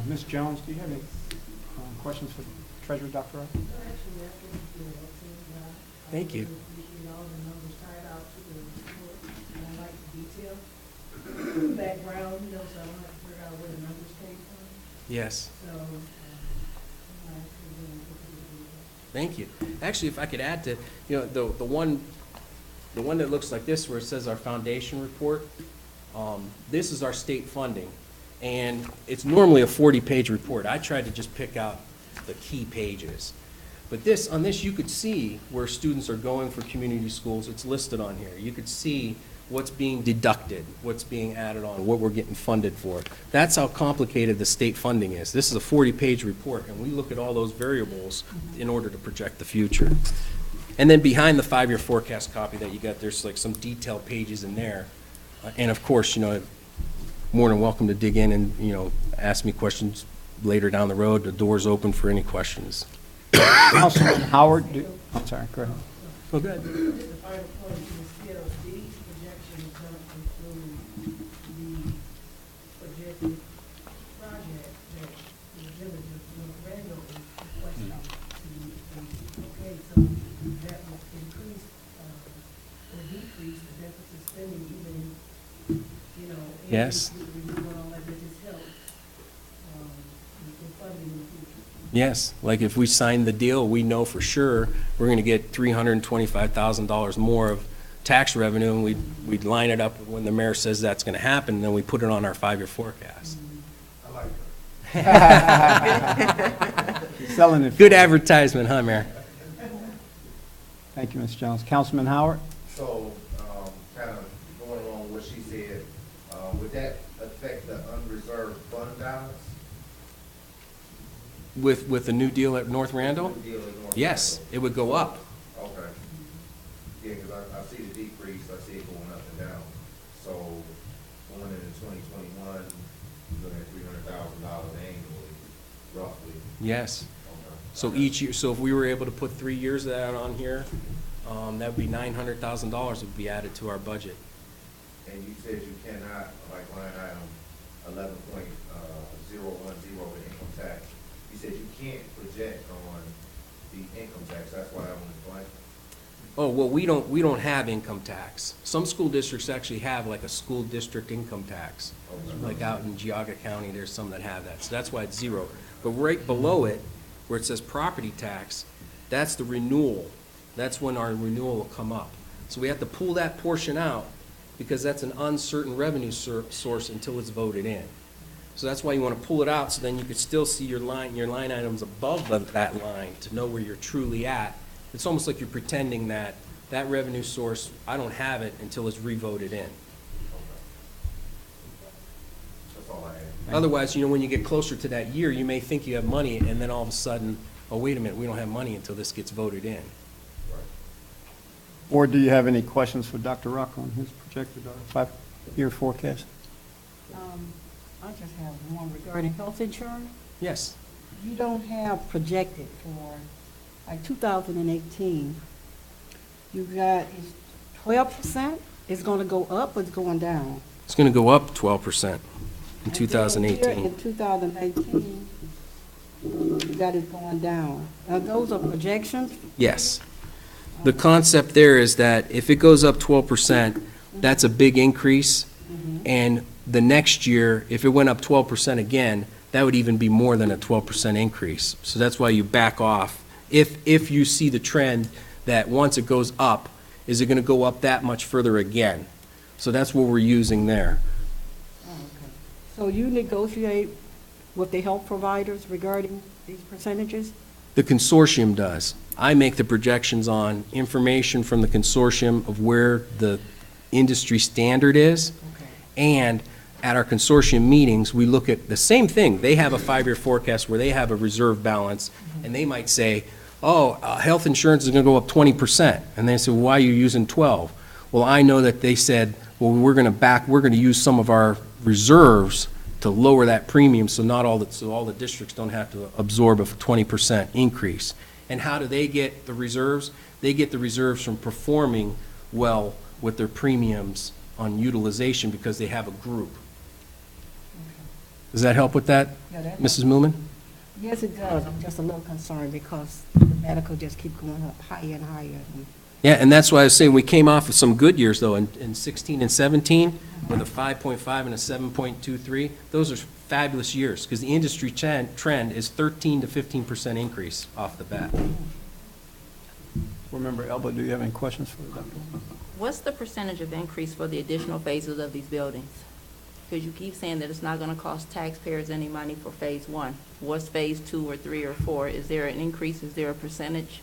Ms. Jones, do you have any questions for Treasurer Dr. Ross? Thank you. Background, so I want to figure out where the numbers came from. Yes. So, Thank you. Actually, if I could add to, the one that looks like this where it says our foundation report, this is our state funding. And it's normally a 40-page report. I tried to just pick out the key pages. But on this, you could see where students are going for community schools. It's listed on here. You could see what's being deducted, what's being added on, what we're getting funded for. That's how complicated the state funding is. This is a 40-page report, and we look at all those variables in order to project the future. And then behind the 5-year forecast copy that you got, there's like some detailed pages in there. And of course, more than welcome to dig in and, ask me questions later down the road. The door's open for any questions. Councilman Howard, I'm sorry, go ahead. Oh, good. Just a final point, to the scale, these projections don't include the projected project that the village of North Randall is requesting to be, okay, so that will increase, or decrease the deficit spending even, Yes. and all that, that just helps, with funding in the future. Yes, like if we sign the deal, we know for sure we're going to get $325,000 more of tax revenue, and we'd line it up when the mayor says that's going to happen, and then we put it on our 5-year forecast. I like that. Selling it. Good advertisement, huh, Mayor? Thank you, Ms. Jones. Councilman Howard? So, kind of going along what she said, would that affect the unreserved fund balance? With the new deal at North Randall? New deal at North Yes, Randall? it would go up. Okay. Yeah, because I see the decrease, I see it going up and down. So, going into 2021, you're looking at $300,000 annually, roughly. Yes. Okay. So each year, so if we were able to put 3 years of that on here, that would be $900,000 would be added to our budget. And you said you cannot, like line item 11.010 with income tax, you said you can't project on the income tax, that's why I was blank. Oh, well, we don't have income tax. Some school districts actually have like a school district income tax. Okay. Like out in Geauga County, there's some that have that, so that's why it's 0. But right below it, where it says property tax, that's the renewal. That's when our renewal will come up. So we have to pull that portion out, because that's an uncertain revenue source until it's voted in. So that's why you want to pull it out, so then you could still see your line items above that line to know where you're truly at. It's almost like you're pretending that that revenue source, I don't have it until it's re-voted in. That's all I had. Otherwise, when you get closer to that year, you may think you have money, and then all of a sudden, oh, wait a minute, we don't have money until this gets voted in. Or do you have any questions for Dr. Rock on his projected 5-year forecast? I just have one regarding health insurance. Yes. You don't have projected for, like, 2018. You got, is 12%? It's going to go up or it's going down? It's going to go up 12% in And then 2018. here in 2018, you got it going down. Now, those are projections? Yes. The concept there is that if it goes up 12%, that's a big increase. And the next year, if it went up 12% again, that would even be more than a 12% increase. So that's why you back off. If you see the trend that once it goes up, is it going to go up that much further again? So that's what we're using there. Oh, okay. So you negotiate with the health providers regarding these percentages? The consortium does. I make the projections on information from the consortium of where the industry standard is. Okay. And at our consortium meetings, we look at the same thing. They have a 5-year forecast where they have a reserve balance, and they might say, oh, health insurance is going to go up 20%. And they say, well, why are you using 12? Well, I know that they said, well, we're going to use some of our reserves to lower that premium, so all the districts don't have to absorb a 20% increase. And how do they get the reserves? They get the reserves from performing well with their premiums on utilization because they have a group. Does that help with that, Yeah, that Mrs. Moomin? Yes, it does. I'm just a little concerned because the medical just keep going up higher and higher. Yeah, and that's why I was saying we came off of some good years, though, in 16 and 17, with a 5.5 and a 7.23. Those are fabulous years, because the industry trend is 13 to 15% increase off the bat. Remember, Elba, do you have any questions for the doctor? What's the percentage of increase for the additional phases of these buildings? Because you keep saying that it's not going to cost taxpayers any money for phase 1. What's phase 2 or 3 or 4? Is there an increase? Is there a percentage?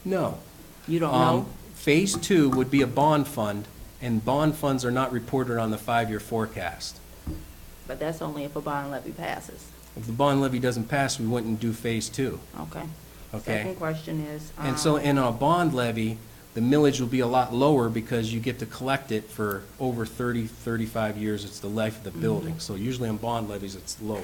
No. You don't know? Phase 2 would be a bond fund And bond funds are not reported on the 5-year forecast. But that's only if a bond levy passes. If the bond levy doesn't pass, we wouldn't do phase 2, Okay. okay? Second question is. And so in a bond levy, the millage will be a lot lower because you get to collect it for over 30, 35 years. It's the life of the building. So usually on bond levies, it's lower.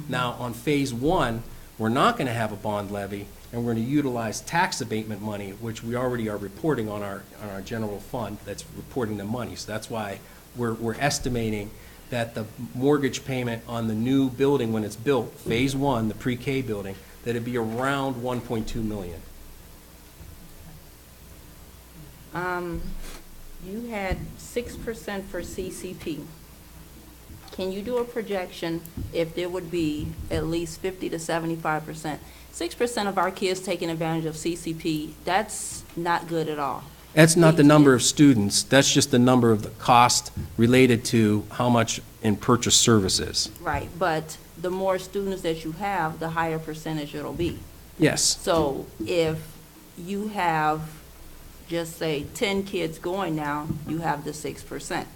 Now, on phase 1, we're not going to have a bond levy, and we're going to utilize tax abatement money, which we already are reporting on our general fund that's reporting the money. So that's why we're estimating that the mortgage payment on the new building when it's built, phase 1, the pre-K building, that it'd be around 1.2 million. You had 6% for CCP. Can you do a projection if there would be at least 50 to 75%? 6% of our kids taking advantage of CCP, that's not good at all. That's not the number of students, that's just the number of the cost related to how much in purchase services. Right, but the more students that you have, the higher percentage it'll be. Yes, So if you have, just say, 10 kids going now, you have the 6%.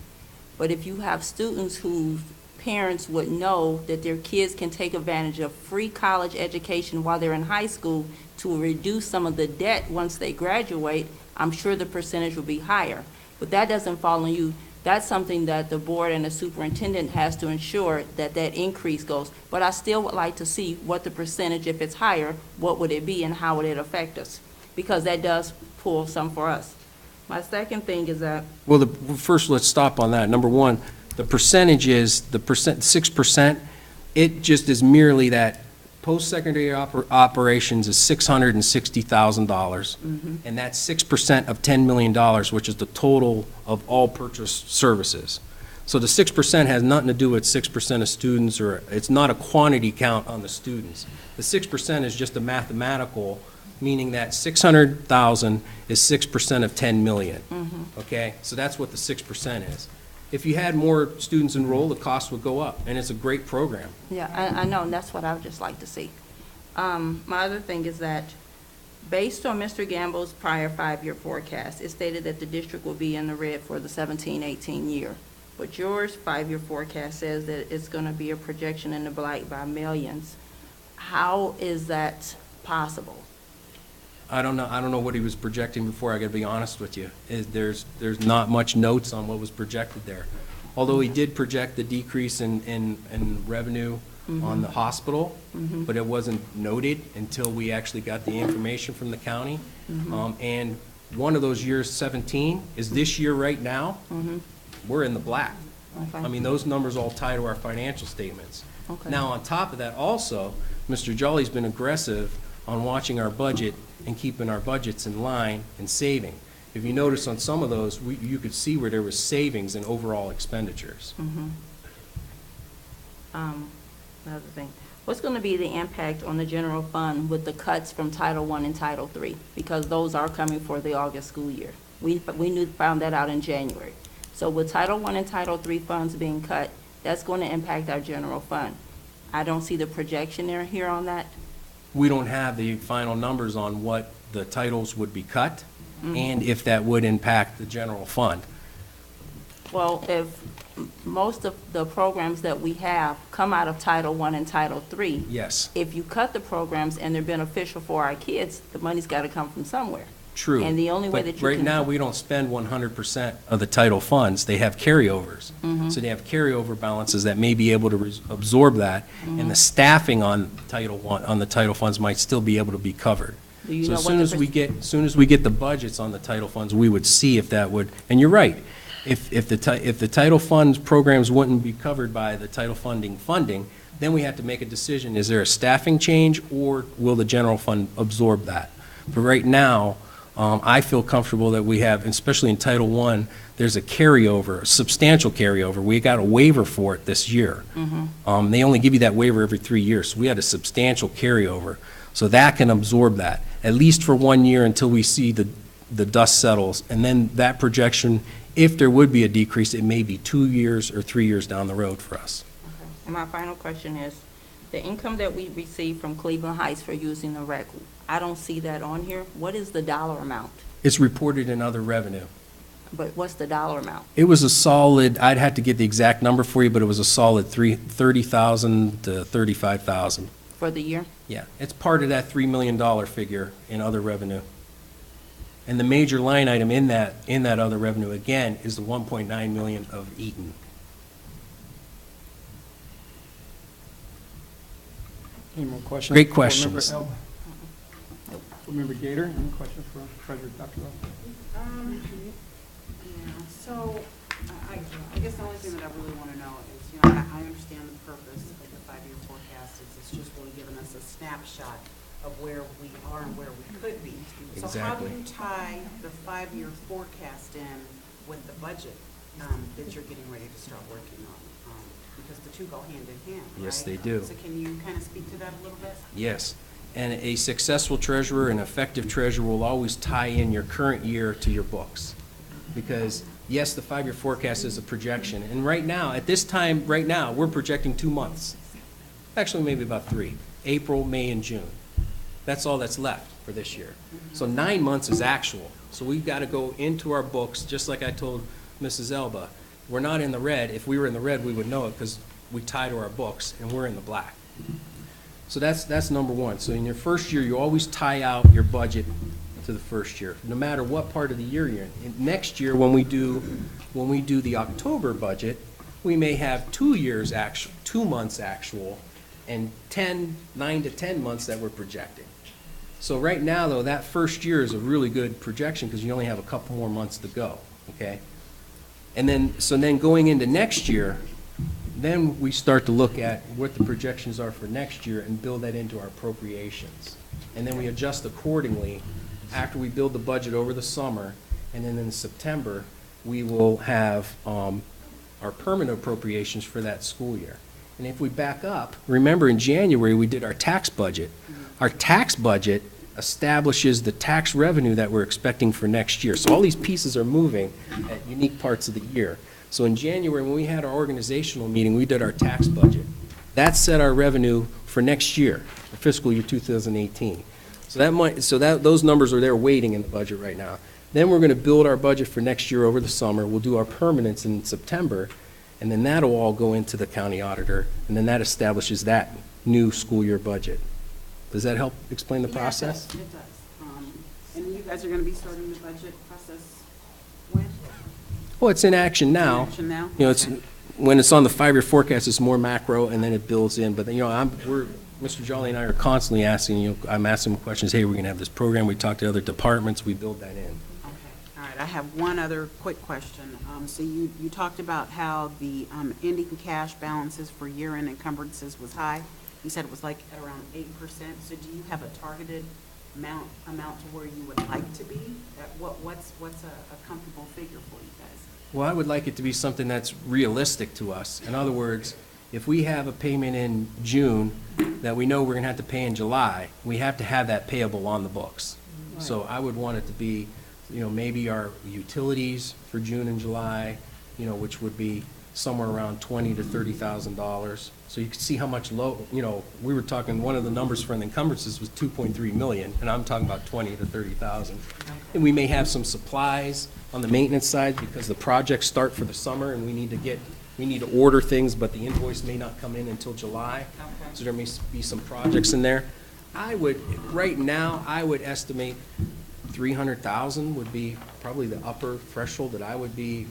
But if you have students whose parents would know that their kids can take advantage of free college education while they're in high school to reduce some of the debt once they graduate, I'm sure the percentage will be higher. But that doesn't fall on you. That's something that the board and the superintendent has to ensure that that increase goes. But I still would like to see what the percentage, if it's higher, what would it be and how would it affect us? Because that does pull some for us. My second thing is that, well, first, let's stop on that. Number one, the percentage is, 6%, it just is merely that post-secondary operations is $660,000, and that's 6% of $10 million, which is the total of all purchase services. So the 6% has nothing to do with 6% of students, or it's not a quantity count on the students. The 6% is just a mathematical, meaning that 600,000 is 6% of 10 million. Okay, so that's what the 6% is. If you had more students enrolled, the cost would go up, and it's a great program. yeah, I know, and that's what I would just like to see. My other thing is that, based on Mr. Gamble's prior 5-year forecast, it stated that the district will be in the red for the 17-18 year. But yours 5-year forecast says that it's going to be a projection in the black by millions. How is that possible? I don't know what he was projecting before, I gotta be honest with you. There's not much notes on what was projected there. Although he did project the decrease in revenue on the hospital, but it wasn't noted until we actually got the information from the county. And one of those years, 17, is this year right now, we're in the black. Okay. I mean, those numbers all tie to our financial statements. Okay. Now, on top of that, also, Mr. Jolly's been aggressive on watching our budget and keeping our budgets in line and saving. If you notice on some of those, you could see where there was savings in overall expenditures. Another thing, what's going to be the impact on the general fund with the cuts from Title I and Title III? Because those are coming for the August school year. We found that out in January. So with Title I and Title III funds being cut, that's going to impact our general fund. I don't see the projection here on that. We don't have the final numbers on what the titles would be cut and if that would impact the general fund. Well, if most of the programs that we have come out of Title I and Title III, Yes, if you cut the programs and they're beneficial for our kids, the money's got to come from somewhere. true. And the only way But that you right can- now, we don't spend 100% of the title funds. They have carryovers. So they have carryover balances that may be able to absorb that, and the staffing on the title funds might still be able to be covered. Do you So know as what soon the as we get the budgets on the title funds, we would see if that would, and you're right, if the title funds programs wouldn't be covered by the title funding, then we have to make a decision, is there a staffing change, or will the general fund absorb that? But right now, I feel comfortable that we have, especially in Title I, there's a carryover, a substantial carryover. We got a waiver for it this year. They only give you that waiver every 3 years, so we had a substantial carryover. So that can absorb that, at least for 1 year until we see the dust settles. And then that projection, if there would be a decrease, it may be 2 years or 3 years down the road for us. And my final question is, the income that we receive from Cleveland Heights for using the rec, I don't see that on here. What is the dollar amount? It's reported in other revenue. But what's the dollar amount? It was a solid, I'd have to get the exact number for you, but it was a solid 30,000 to 35,000. For the year? Yeah, it's part of that $3 million figure in other revenue. And the major line item in that other revenue, again, is the 1.9 million of Eaton. Any more questions? Great Board questions. Member Board Member Gator, any questions for Treasurer Dr. Ross? Yeah, so I guess the only thing that I really want to know is, you know, I understand the purpose of the five-year forecast. It's just really giving us a snapshot of where we are and where we could be. So how do Exactly. you tie the five-year forecast in with the budget that you're getting ready to start working on? Because the two go hand in hand, right? Yes, they do. So can you kind of speak to that a little bit? Yes. And a successful treasurer, an effective treasurer will always tie in your current year to your books. Because, yes, the five-year forecast is a projection. And right now, at this time, right now, we're projecting 2 months. Actually, maybe about 3. April, May, and June. That's all that's left for this year. So 9 months is actual. So we've got to go into our books, just like I told Mrs. Elba. We're not in the red. If we were in the red, we would know it because we tie to our books, and we're in the black. So that's number one. So in your first year, you always tie out your budget to the first year, no matter what part of the year you're in. And next year, when we do the October budget, we may have 2 months actual, and 9 to 10 months that we're projecting. So right now, though, that first year is a really good projection because you only have a couple more months to go, okay? And then going into next year, then we start to look at what the projections are for next year and build that into our appropriations. And then we adjust accordingly after we build the budget over the summer, and then in September, we will have our permanent appropriations for that school year. And if we back up, remember in January, we did our tax budget. Our tax budget establishes the tax revenue that we're expecting for next year. So all these pieces are moving at unique parts of the year. So in January, when we had our organizational meeting, we did our tax budget. That set our revenue for next year, for fiscal year 2018. Those numbers are there waiting in the budget right now. Then we're going to build our budget for next year over the summer. We'll do our permanents in September, and then that'll all go into the county auditor, and then that establishes that new school year budget. Does that help explain the process? Yeah, it does. And you guys are going to be starting the budget process when? Well, it's in action now. Action now? You know, Okay. when it's on the five-year forecast, it's more macro, and then it builds in. But, you know, Mr. Jolly and I are constantly asking, I'm asking him questions, hey, we're going to have this program, we talk to other departments, we build that in. Okay, all right, I have one other quick question. So you talked about how the ending cash balances for year-end encumbrances was high. You said it was like at around 8%. So do you have a targeted amount to where you would like to be? What's a comfortable figure for you guys? Well, I would like it to be something that's realistic to us. In other words, if we have a payment in June that we know we're going to have to pay in July, we have to have that payable on the books. So I would want it to be, you know, maybe our utilities for June and July, you know, which would be somewhere around $20,000 to $30,000. So you can see how much you know, we were talking, one of the numbers for the encumbrances was 2.3 million, and I'm talking about 20 to 30,000. And we may have some supplies on the maintenance side because the projects start for the summer and we need to order things, but the invoice may not come in until July. Okay. So there may be some projects in there. Right now, I would estimate 300,000 would be probably the upper threshold that I would be.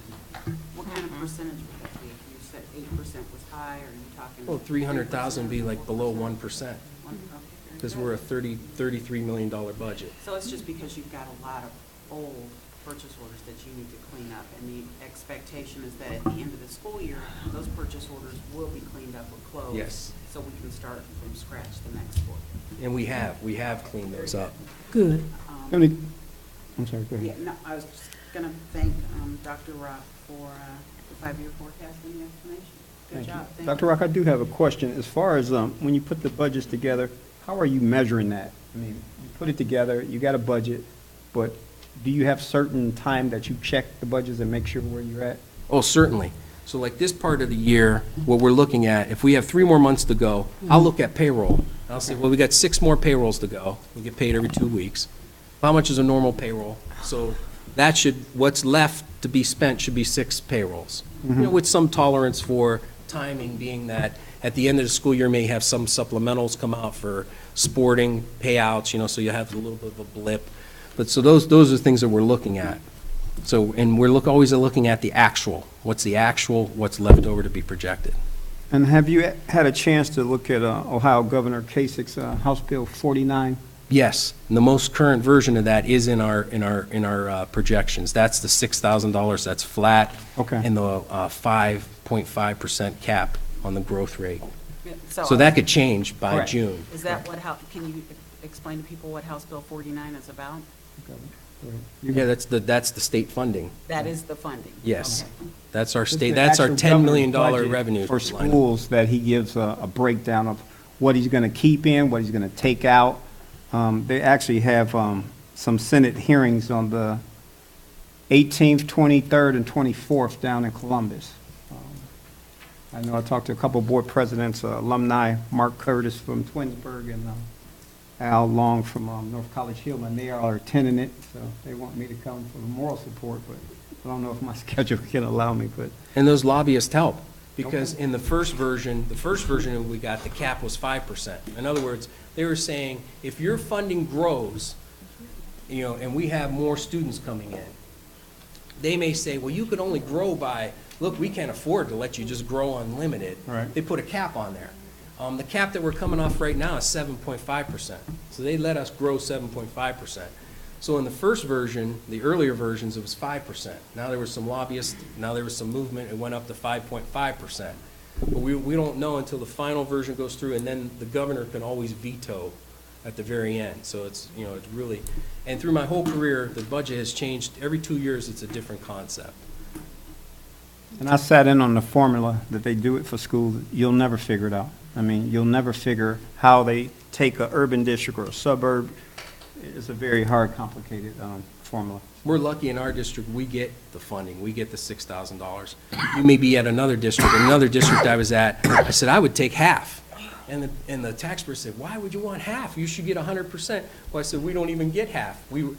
What kind of percentage would that be? If you said 8% was high, or are you talking? Well, 300,000 would be like below 1%, Okay, because very we're a good. $33 million budget. So it's just because you've got a lot of old purchase orders that you need to clean up, and the expectation is that at the end of the school year, those purchase orders will be cleaned up or closed. Yes. So we can start from scratch the next school year. And we have cleaned those up. Good. I'm sorry, go Yeah, ahead. no, I was just gonna thank Dr. Rock for the five-year forecast and the explanation. Good Thank job. you. Thank Dr. you. Rock, I do have a question. As far as when you put the budgets together, how are you measuring that? I mean, you put it together, you got a budget, but do you have certain time that you check the budgets and make sure where you're at? Oh, certainly. So like this part of the year, what we're looking at, if we have 3 more months to go, I'll look at payroll. I'll say, well, we got 6 more payrolls to go. We get paid every 2 weeks. How much is a normal payroll? So that what's left to be spent should be 6 payrolls. You know, with some tolerance for timing, being that at the end of the school year may have some supplementals come out for sporting payouts, you know, so you have a little bit of a blip. But so those are things that we're looking at. So, and we're always looking at the actual. What's the actual, what's left over to be projected. And have you had a chance to look at Ohio Governor Kasich's House Bill 49? Yes, and the most current version of that is in our projections. That's the $6,000, that's flat. Okay. And the 5.5% cap on the growth rate. So that could change by Correct. June. Is that what, can you explain to people what House Bill 49 is about? Yeah, that's the state funding. That is the funding? Yes. Okay. That's our It's state, the that's our actual $10 million governor's budget revenue. for line. schools that he gives a breakdown of what he's going to keep in, what he's going to take out. They actually have some Senate hearings on the 18th, 23rd, and 24th down in Columbus. I know I talked to a couple board presidents, alumni, Mark Curtis from Twinsburg and Al Long from North College Hill, and they are attending it, so they want me to come for the moral support, but I don't know if my schedule can allow me, but. And those lobbyists help, because in the first version we got, the cap was 5%. In other words, they were saying, if your funding grows, you know, and we have more students coming in, they may say, well, you could only grow by, look, we can't afford to let you just grow unlimited. Right. They put a cap on there. The cap that we're coming off right now is 7.5%. So they let us grow 7.5%. So in the first version, the earlier versions, it was 5%. Now there was some lobbyists, now there was some movement, it went up to 5.5%. But we don't know until the final version goes through, and then the governor can always veto at the very end. So it's, you know, it's really, and through my whole career, the budget has changed. Every 2 years, it's a different concept. And I sat in on the formula that they do it for schools. You'll never figure it out. I mean, you'll never figure how they take an urban district or a suburb. It's a very hard, complicated formula. We're lucky in our district, we get the funding, we get the $6,000. You may be at another district I was at, I said, I would take half. And the taxpayer said, why would you want half? You should get 100%. Well, I said, we don't even get half. We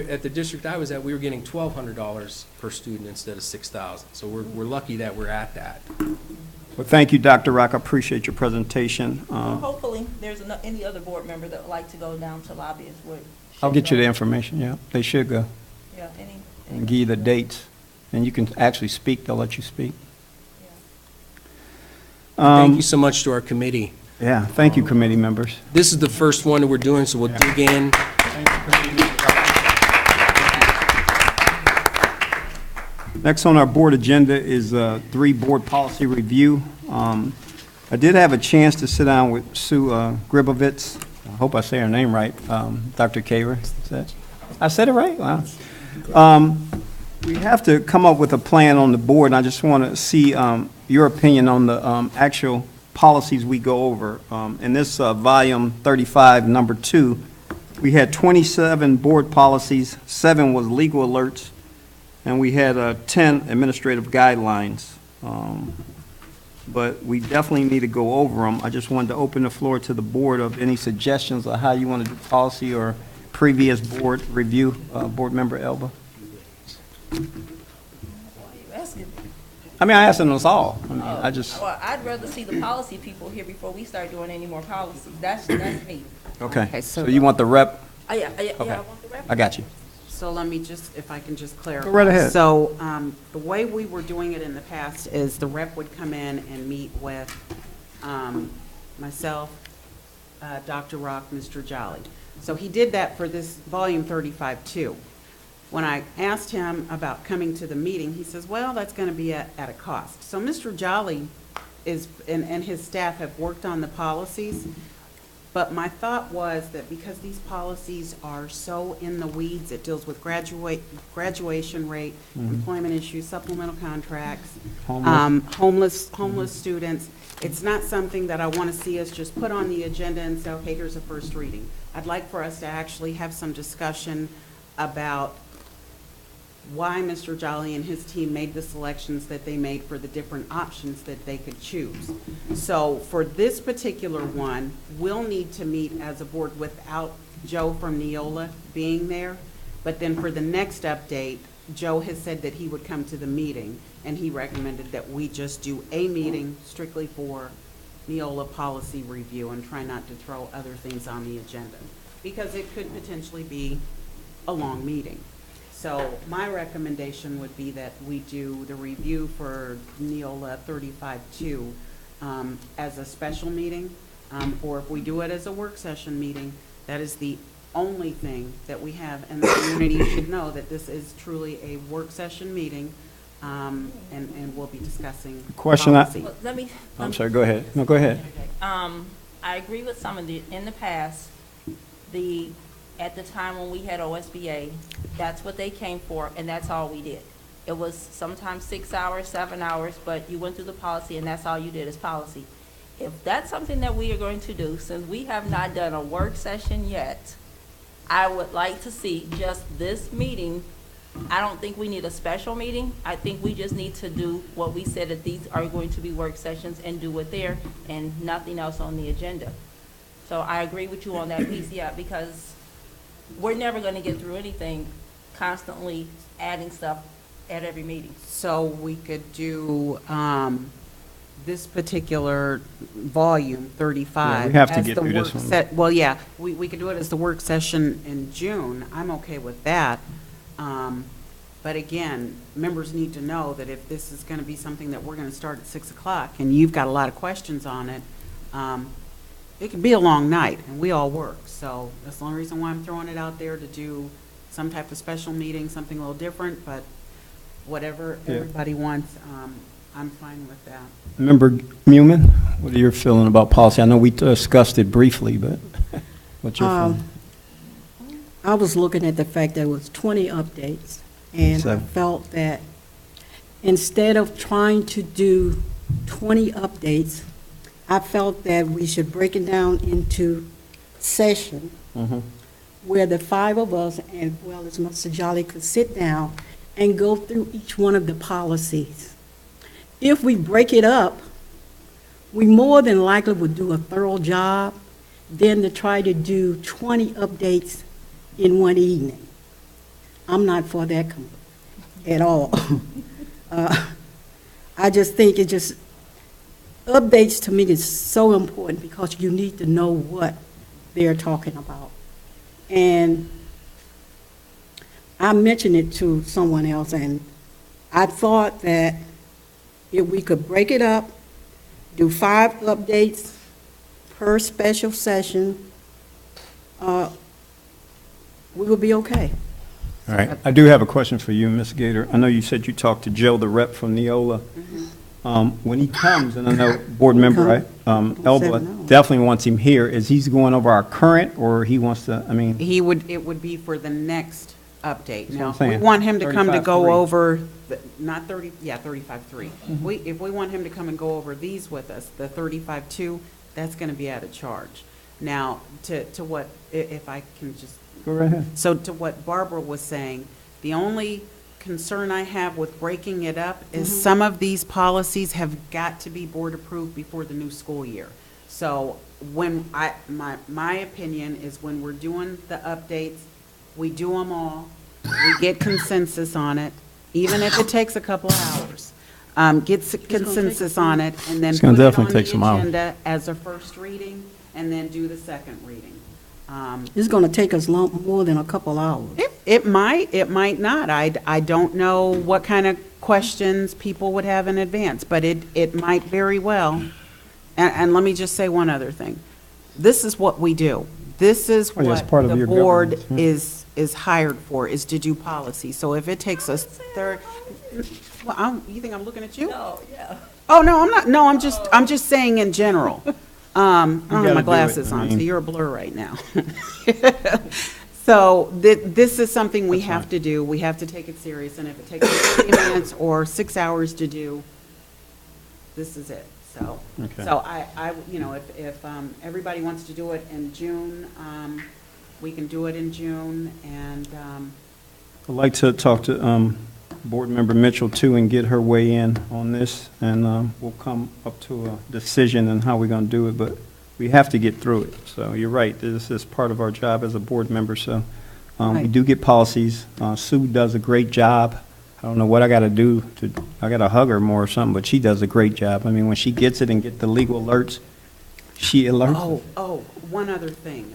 at the district I was at, we were getting $1,200 per student instead of $6,000. So we're lucky that we're at that. Well, thank you, Dr. Rock. I appreciate your presentation. Well, hopefully, there's any other board member that would like to go down to lobbyists would. I'll get you the information, yeah. They should go. Yeah, And give you the dates. And you can actually speak, they'll let you speak. Thank you so much to our committee. Yeah, thank you, committee members. This is the first one that we're doing, so we'll dig in. Next on our board agenda is 3 board policy review. I did have a chance to sit down with Sue Gribovitz. I hope I say her name right. Dr. Kaver. I said it right? Wow. We have to come up with a plan on the board, and I just want to see your opinion on the actual policies we go over. In this volume 35, number 2, we had 27 board policies, 7 was legal alerts, and we had 10 administrative guidelines. But we definitely need to go over them. I just wanted to open the floor to the board of any suggestions of how you want to do policy or previous board review. Board Member Elba? I mean, I asked them us all. I mean, I just. Well, I'd rather see the policy people here before we start doing any more policies. That's me. Okay, so you want the rep? Yeah, I Okay. want the rep. I got you. So let me just, if I can just clarify. Go right ahead. So the way we were doing it in the past is the rep would come in and meet with myself, Dr. Rock, Mr. Jolly. So he did that for this volume 35 too. When I asked him about coming to the meeting, he says, well, that's going to be at a cost. So Mr. Jolly is, and his staff have worked on the policies, but my thought was that because these policies are so in the weeds, it deals with graduation rate, employment issues, supplemental contracts, homeless students. It's not something that I want to see us just put on the agenda and say, okay, here's a first reading. I'd like for us to actually have some discussion about why Mr. Jolly and his team made the selections that they made for the different options that they could choose. So for this particular one, we'll need to meet as a board without Joe from Neola being there. But then for the next update, Joe has said that he would come to the meeting, and he recommended that we just do a meeting strictly for Neola policy review and try not to throw other things on the agenda, because it could potentially be a long meeting. So my recommendation would be that we do the review for Neola 35-2 as a special meeting, or if we do it as a work session meeting, that is the only thing that we have, and the community should know that this is truly a work session meeting, and we'll be discussing Question I- policy. Well, let me. I'm sorry, go ahead. No, go ahead. I agree with some of in the past, at the time when we had OSBA, that's what they came for, and that's all we did. It was sometimes 6 hours, 7 hours, but you went through the policy, and that's all you did is policy. If that's something that we are going to do, since we have not done a work session yet, I would like to see just this meeting. I don't think we need a special meeting. I think we just need to do what we said, that these are going to be work sessions, and do it there and nothing else on the agenda. So I agree with you on that piece, yeah, because we're never going to get through anything constantly adding stuff at every meeting. So we could do this particular volume, 35. Yeah, we have to as get the through this work one. Well, yeah, we could do it as the work session in June. I'm okay with that. But again, members need to know that if this is going to be something that we're going to start at 6 o'clock, and you've got a lot of questions on it, it could be a long night, and we all work. So that's the only reason why I'm throwing it out there, to do some type of special meeting, something a little different, but whatever Yeah. everybody wants, I'm fine with that. Member Muman, what are your feeling about policy? I know we discussed it briefly, but what's your feeling? I was looking at the fact that it was 20 updates, and I Seven. felt that instead of trying to do 20 updates, I felt that we should break it down into session Mhm. where the five of us, as well as Mr. Jolly, could sit down and go through each one of the policies. If we break it up, we more than likely would do a thorough job than to try to do 20 updates in one evening. I'm not for that at all. I just think updates to me is so important, because you need to know what they're talking about. And I mentioned it to someone else, and I thought that if we could break it up, do 5 updates per special session, we would be okay. All right. I do have a question for you, Ms. Gator. I know you said you talked to Joe, the rep from Neola. When he comes, and I know board member Elba definitely wants him here, is he's going over our current, or he wants to, I mean, It would be for the next update. That's what Now, I'm if we saying. want him to come to go 35-3. over, not 30, yeah, 35-3. If we want him to come and go over these with us, the 35-2, that's going to be at a charge. Now, to what, if I can just, go right ahead. so to what Barbara was saying, the only concern I have with breaking it up is some of these policies have got to be board approved before the new school year. So when my opinion is, when we're doing the updates, we do them all, we get consensus on it, even if it takes a couple of hours. Get consensus on it, and then It's put gonna it on definitely the take some hours. agenda as a first reading, and then do the second reading. It's going to take us more than a couple hours. It might not. I don't know what kind of questions people would have in advance, but it might very well. And let me just say one other thing. This is what we do. This is Oh, yeah, it's what part of the your board governance, yeah. is hired for, is to do policy. So if it takes us you think I'm looking at you? No, yeah. Oh, no, I'm not. No, I'm just saying in general. I don't gotta have my do glasses it. I on, so mean- you're a blur right now. So this is something we have to do. We have to take it serious, and if it takes 30 minutes or 6 hours to do, this is it. So, Okay. so if everybody wants to do it in June, we can do it in June, and I'd like to talk to Board Member Mitchell, too, and get her weigh in on this, and we'll come up to a decision on how we're going to do it, but we have to get through it. So you're right, this is part of our job as a board member, so We Right. do get policies. Sue does a great job. I don't know what I got to do I got to hug her more or something, but she does a great job. I mean, when she gets it and get the legal alerts, she alerts. One other thing.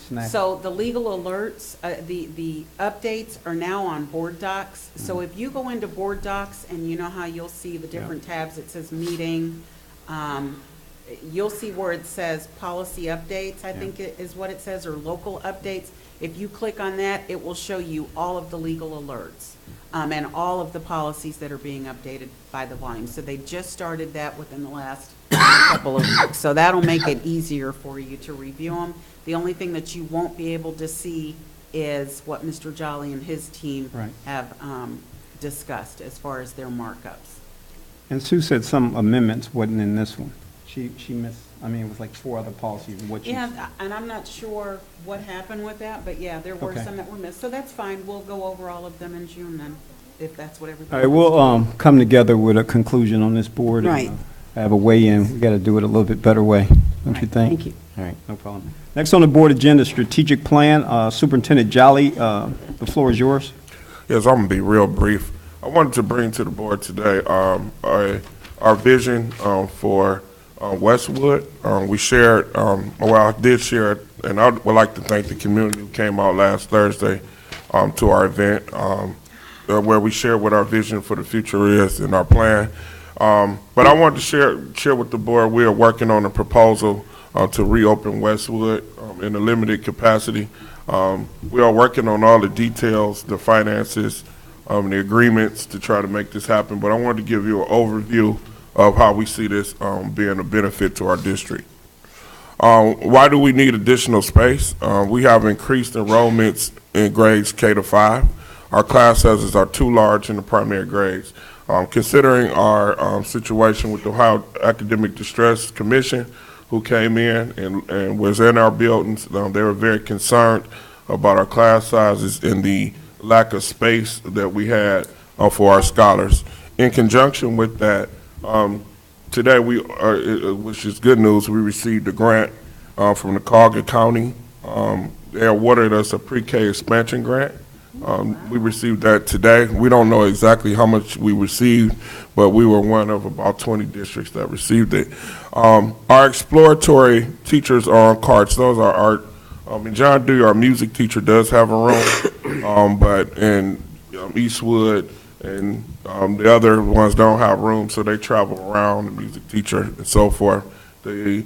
Snack. So the legal alerts, the updates are now on board docs. So if you go into board docs and you know how you'll see the different tabs, it says meeting, you'll see where it says policy updates, I think it is what it says, or local updates. If you click on that, it will show you all of the legal alerts, and all of the policies that are being updated by the volume. So they just started that within the last couple of weeks. So that'll make it easier for you to review them. The only thing that you won't be able to see is what Mr. Jolly and his team Right. have discussed as far as their markups. And Sue said some amendments wasn't in this one. She missed, I mean, it was like 4 other policies. What you, Yeah, and I'm not sure what happened with that, but yeah, there were Okay. some that were missed. So that's fine. We'll go over all of them in June then, if that's what All everybody right, wants. we'll come together with a conclusion on this board. Right. And, have a weigh-in. We got to do it a little bit better way, don't you Right, think? thank you. All right, no problem. Next on the board agenda, strategic plan. Superintendent Jolly, the floor is yours. Yes, I'm gonna be real brief. I wanted to bring to the board today our vision for Westwood. We shared, well, I did share it, and I would like to thank the community who came out last Thursday to our event, where we shared what our vision for the future is and our plan. But I wanted to share with the board, we are working on a proposal to reopen Westwood in a limited capacity. We are working on all the details, the finances, the agreements to try to make this happen, but I wanted to give you an overview of how we see this being a benefit to our district. Why do we need additional space? We have increased enrollments in grades K to 5. Our class sizes are too large in the primary grades. Considering our situation with the Ohio Academic Distress Commission, who came in and was in our buildings, they were very concerned about our class sizes and the lack of space that we had for our scholars. In conjunction with that, today which is good news, we received a grant from the Colgan County. They awarded us a pre-K expansion grant. We received that today. We don't know exactly how much we received, but we were one of about 20 districts that received it. Our exploratory teachers are on carts. Those are art. And John Dewey, our music teacher, does have a room, but in Eastwood and the other ones don't have room, so they travel around, the music teacher and so forth. The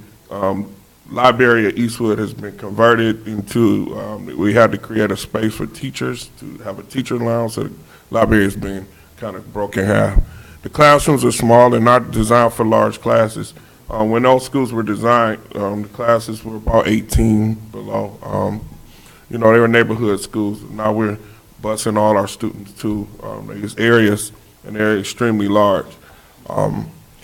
library at Eastwood has been converted into, we had to create a space for teachers to have a teacher lounge, so the library has been kind of broken in half. The classrooms are small, they're not designed for large classes. When those schools were designed, the classes were about 18 below. They were neighborhood schools. Now we're busing all our students to these areas, and they're extremely large.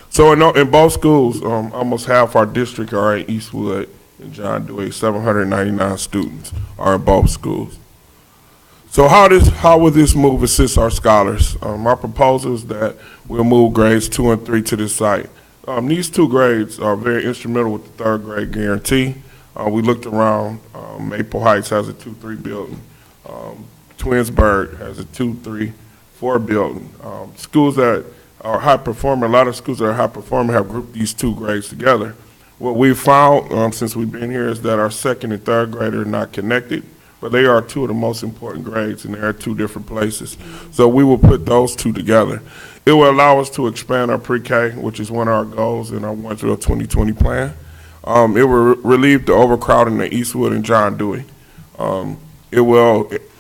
So in both schools, almost half our district are in Eastwood and John Dewey. 799 students are in both schools. So how will this move assist our scholars? My proposal is that we'll move grades 2 and 3 to this site. These 2 grades are very instrumental with the 3rd grade guarantee. We looked around. Maple Heights has a 2-3 building. Twinsburg has a 2-3-4 building. Schools that are high performing, a lot of schools that are high performing have grouped these 2 grades together. What we've found since we've been here is that our 2nd and 3rd grade are not connected, but they are 2 of the most important grades, and they're at 2 different places. So we will put those 2 together. It will allow us to expand our pre-K, which is one of our goals in our Warrensville 2020 plan. It will relieve the overcrowding at Eastwood and John Dewey. Our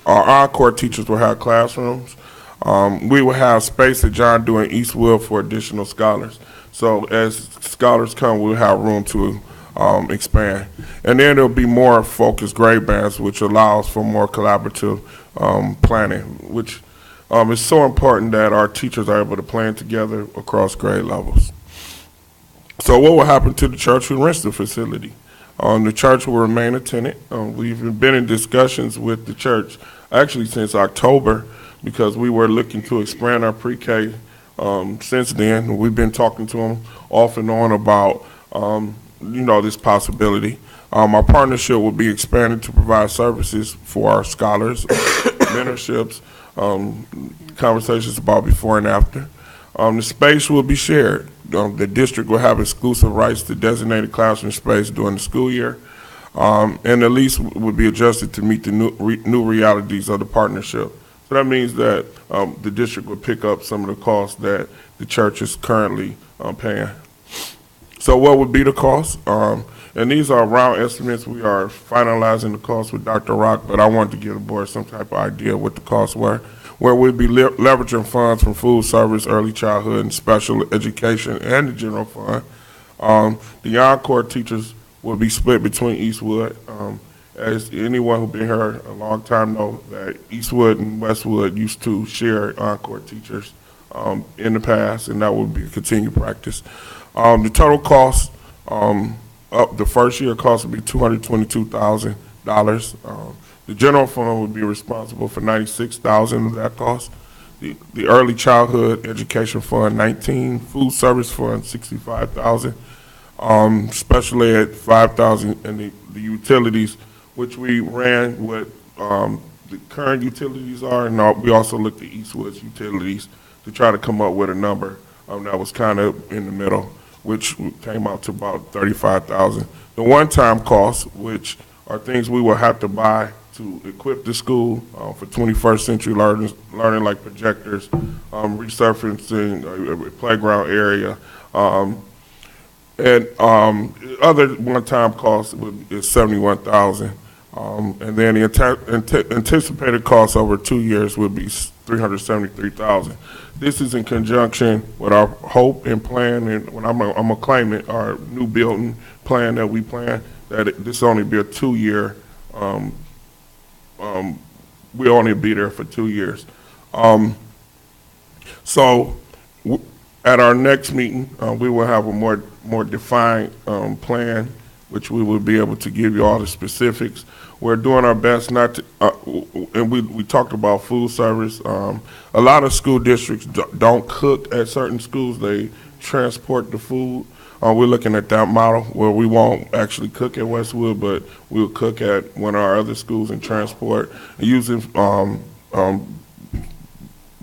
encore teachers will have classrooms. We will have space at John Dewey and Eastwood for additional scholars. So as scholars come, we'll have room to expand. And then there'll be more focused grade bands, which allows for more collaborative planning, which is so important that our teachers are able to plan together across grade levels. So what will happen to the church who rents the facility? The church will remain a tenant. We've been in discussions with the church actually since October, because we were looking to expand our pre-K since then. We've been talking to them off and on about, this possibility. Our partnership will be expanded to provide services for our scholars, mentorships, conversations about before and after. The space will be shared. The district will have exclusive rights to designated classroom space during the school year, and the lease would be adjusted to meet the new realities of the partnership. So that means that the district would pick up some of the costs that the church is currently paying. So what would be the cost? And these are round estimates. We are finalizing the cost with Dr. Rock, but I wanted to give the board some type of idea of what the costs were, where we'd be leveraging funds from food service, early childhood, and special education, and the general fund. The Encore teachers will be split between Eastwood. As anyone who's been here a long time know that Eastwood and Westwood used to share Encore teachers in the past, and that will be a continued practice. The total cost, the first year cost would be $222,000. The general fund would be responsible for $96,000 of that cost. The early childhood education fund, $19,000. Food service fund, $65,000. Special ed, $5,000, and the utilities, which we ran what the current utilities are, and we also looked at Eastwood's utilities to try to come up with a number that was kind of in the middle, which came out to about $35,000. The one-time costs, which are things we will have to buy to equip the school for 21st century learning like projectors, resurfacing a playground area, and other one-time costs is $71,000. And then the anticipated cost over 2 years would be $373,000. This is in conjunction with our hope and plan, and when I'm gonna claim it, our new building plan that we plan, that this only be a 2-year, we'll only be there for 2 years. So at our next meeting, we will have a more defined plan, which we will be able to give you all the specifics. We're doing our best not to, and we talked about food service. A lot of school districts don't cook at certain schools. They transport the food. We're looking at that model where we won't actually cook at Westwood, but we'll cook at one of our other schools and transport using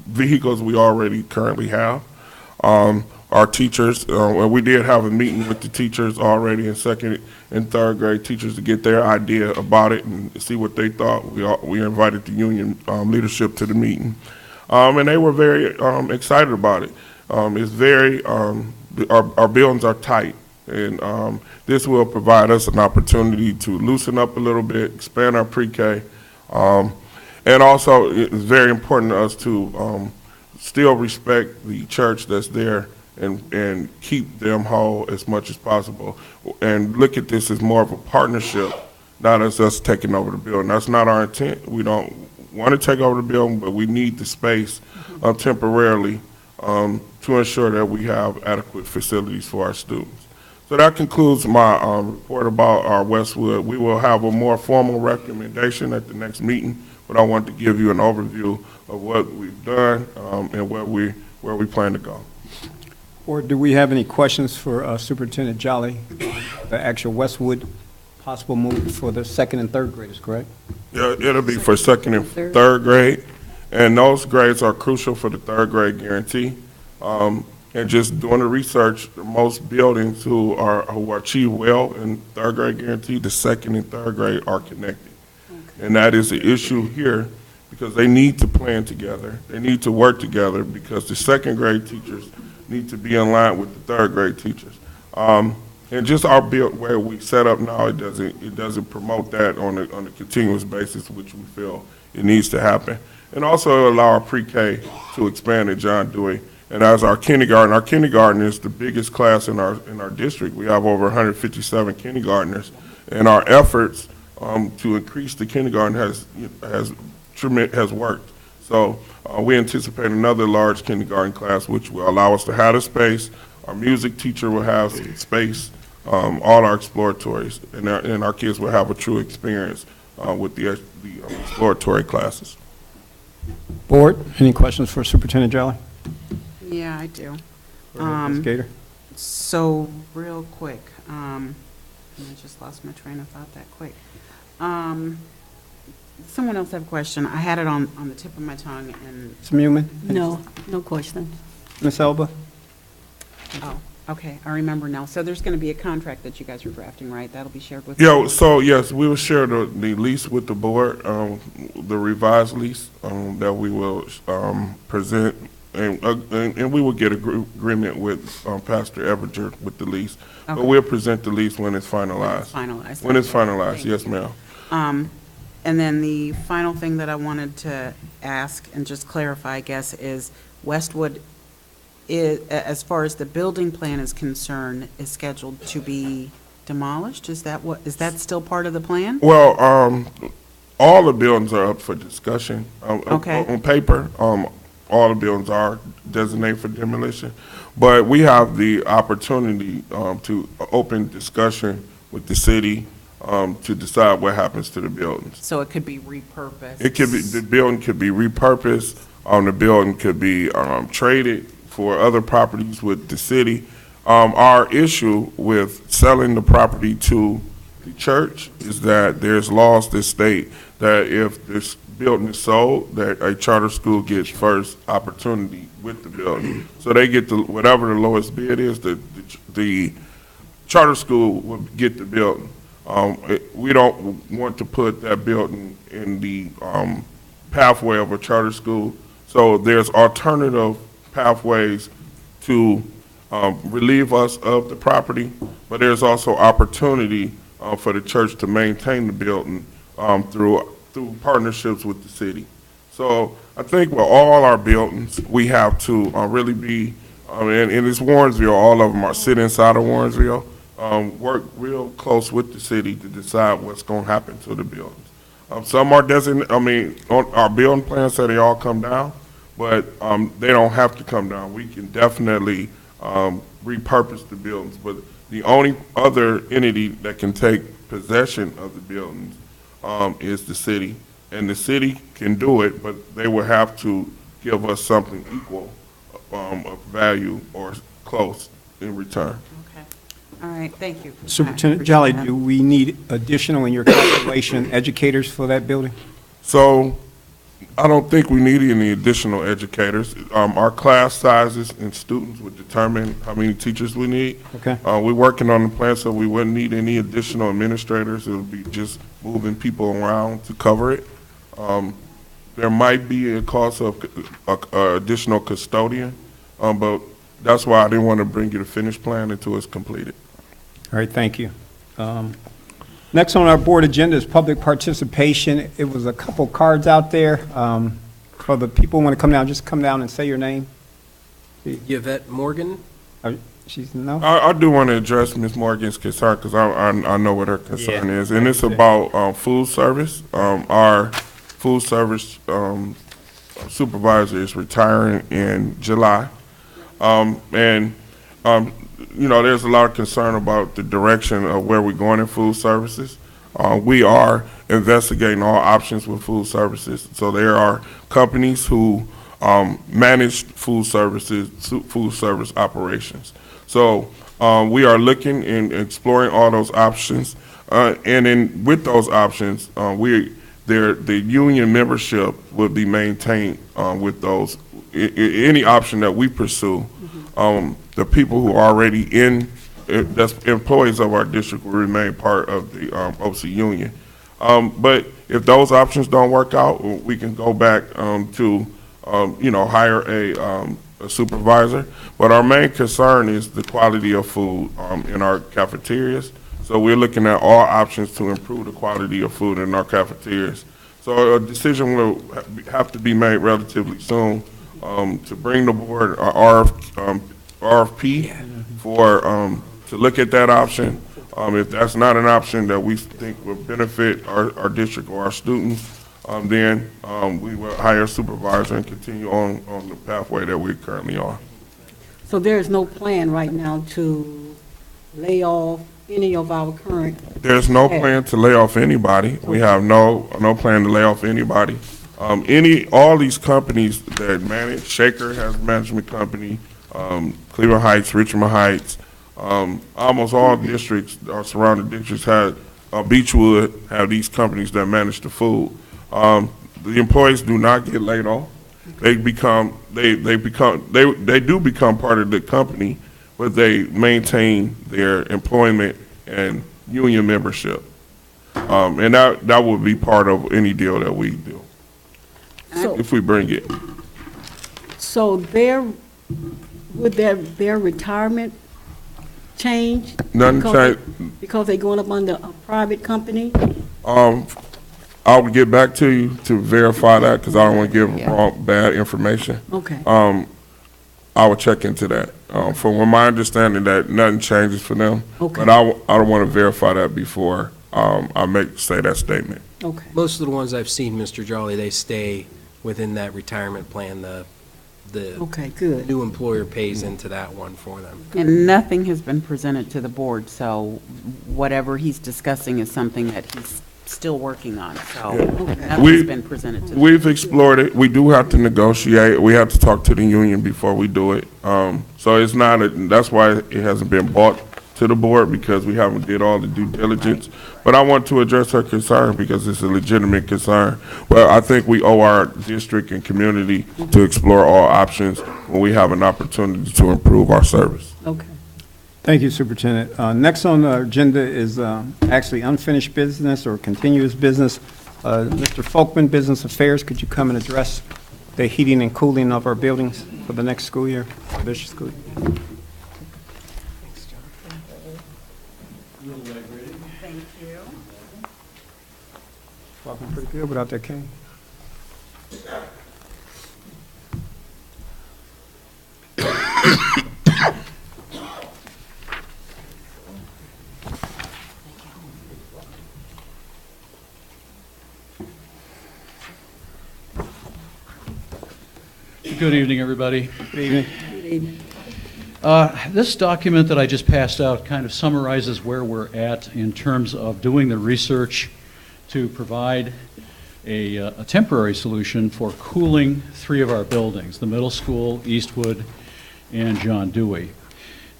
vehicles we already currently have. Our teachers, we did have a meeting with the teachers already in 2nd and 3rd grade teachers to get their idea about it and see what they thought. We invited the union leadership to the meeting, and they were very excited about it. It's very, our buildings are tight, and this will provide us an opportunity to loosen up a little bit, expand our pre-K, and also it's very important to us to still respect the church that's there and keep them whole as much as possible, and look at this as more of a partnership, not as us taking over the building. That's not our intent. We don't want to take over the building, but we need the space temporarily to ensure that we have adequate facilities for our students. So that concludes my report about our Westwood. We will have a more formal recommendation at the next meeting, but I want to give you an overview of what we've done and where we plan to go. Or do we have any questions for Superintendent Jolly, the actual Westwood possible move for the 2nd and 3rd graders, correct? Yeah, it'll be for 2nd and 3rd grade, and those grades are crucial for the 3rd grade guarantee. And just doing the research, most buildings who achieve well in 3rd grade guarantee, the 2nd and 3rd grade are connected. Okay. And that is the issue here, because they need to plan together. They need to work together, because the 2nd grade teachers need to be in line with the 3rd grade teachers. And just our build where we set up now, it doesn't promote that on a continuous basis, which we feel it needs to happen. And also allow our pre-K to expand at John Dewey. And as our kindergarten is the biggest class in our district. We have over 157 kindergartners, and our efforts to increase the kindergarten has worked. So we anticipate another large kindergarten class, which will allow us to have the space. Our music teacher will have space, all our exploratories, and our kids will have a true experience with the exploratory classes. Board, any questions for Superintendent Jolly? Yeah, I do. Ms. Gator? So real quick, I just lost my train of thought that quick. Someone else have a question? I had it on the tip of my tongue, and, Ms. Newman? No, no question. Ms. Elba? oh, okay, I remember now. So there's going to be a contract that you guys are drafting, right? That'll be shared with. Yeah, so yes, we will share the lease with the board, the revised lease that we will present, and we will get agreement with Pastor Everger with the lease. But Okay. we'll present the lease when it's finalized. Finalized. When it's Okay. finalized, Thank yes, you. ma'am. And then the final thing that I wanted to ask and just clarify, I guess, is Westwood, as far as the building plan is concerned, is scheduled to be demolished? Is that still part of the plan? Well, all the buildings are up for discussion. Okay. On paper, all the buildings are designated for demolition, but we have the opportunity to open discussion with the city to decide what happens to the buildings. So it could be repurposed? It could be, the building could be repurposed, the building could be traded for other properties with the city. Our issue with selling the property to the church is that there's laws that state that if this building is sold, that a charter school gets first opportunity with the building. So they get whatever the lowest bid is, the charter school will get the building. We don't want to put that building in the pathway of a charter school. So there's alternative pathways to relieve us of the property, but there's also opportunity for the church to maintain the building through partnerships with the city. So I think with all our buildings, we have to really be, and it's Warrensville, all of them are sit inside of Warrensville, work real close with the city to decide what's going to happen to the buildings. Some are on our building plans say they all come down, but they don't have to come down. We can definitely repurpose the buildings, but the only other entity that can take possession of the buildings is the city. And the city can do it, but they will have to give us something equal of value or close in return. Okay. All right, thank you. Superintendent Jolly, do we need additional in your calculation educators for that building? So I don't think we need any additional educators. Our class sizes and students would determine how many teachers we need. Okay. We're working on the plan, so we wouldn't need any additional administrators. It would be just moving people around to cover it. There might be a cost of additional custodian, but that's why I didn't want to bring you the finished plan until it's completed. All right, thank you. Next on our board agenda is public participation. It was a couple cards out there. For the people who want to come down, just come down and say your name. Yvette Morgan? She's, no? I do want to address Ms. Morgan's concern because I know what her concern is, and it's about food service. Our food service supervisor is retiring in July, you know, there's a lot of concern about the direction of where we're going in food services. We are investigating all options with food services. So there are companies who manage food service operations. So we are looking and exploring all those options. And with those options, the union membership would be maintained with those. Any option that we pursue, the people who are already that's employees of our district will remain part of the OC union. But if those options don't work out, we can go back to, hire a supervisor. But our main concern is the quality of food in our cafeterias. So we're looking at all options to improve the quality of food in our cafeterias. So a decision will have to be made relatively soon to bring the board RFP for to look at that option. If that's not an option that we think will benefit our district or our students, then we will hire a supervisor and continue on the pathway that we're currently on. So there is no plan right now to lay off any of our current? There's no plan to lay off anybody. We have no plan to lay off anybody. All these companies that manage, Shaker has a management company, Cleveland Heights, Richmond Heights, Almost all districts, surrounding districts had, Beechwood have these companies that manage the food. The employees do not get laid off. They do become part of the company, but they maintain their employment and union membership. And that would be part of any deal that we do, So, if we bring it. so would their retirement change? Nothing Because change. Because they're going up under a private company? I would get back to you to verify that, because I don't want to give wrong, bad information. Okay. I would check into that. From my understanding, that nothing changes for them. Okay. But I don't want to verify that before I say that statement. Okay. Most of the ones I've seen, Mr. Jolly, they stay within that retirement plan. The Okay, good. new employer pays into that one for them. And nothing has been presented to the board, so whatever he's discussing is something that he's still working on, so nothing's been presented to the We've explored it. We do have to negotiate. We have to talk to the union before we do it. So it's not, that's why it hasn't been brought to the board, because we haven't did all the due diligence. But I want to address her concern because it's a legitimate concern. Well, I think we owe our district and community to explore all options when we have an opportunity to improve our service. Okay. Thank you, Superintendent. Next on the agenda is actually unfinished business or continuous business. Mr. Folkman, Business Affairs, could you come and address the heating and cooling of our buildings for the next school year, this school year? Thank you. Walking pretty good without that cane. Good evening, everybody. Good evening. Good evening. This document that I just passed out kind of summarizes where we're at in terms of doing the research to provide a temporary solution for cooling 3 of our buildings, the middle school, Eastwood, and John Dewey.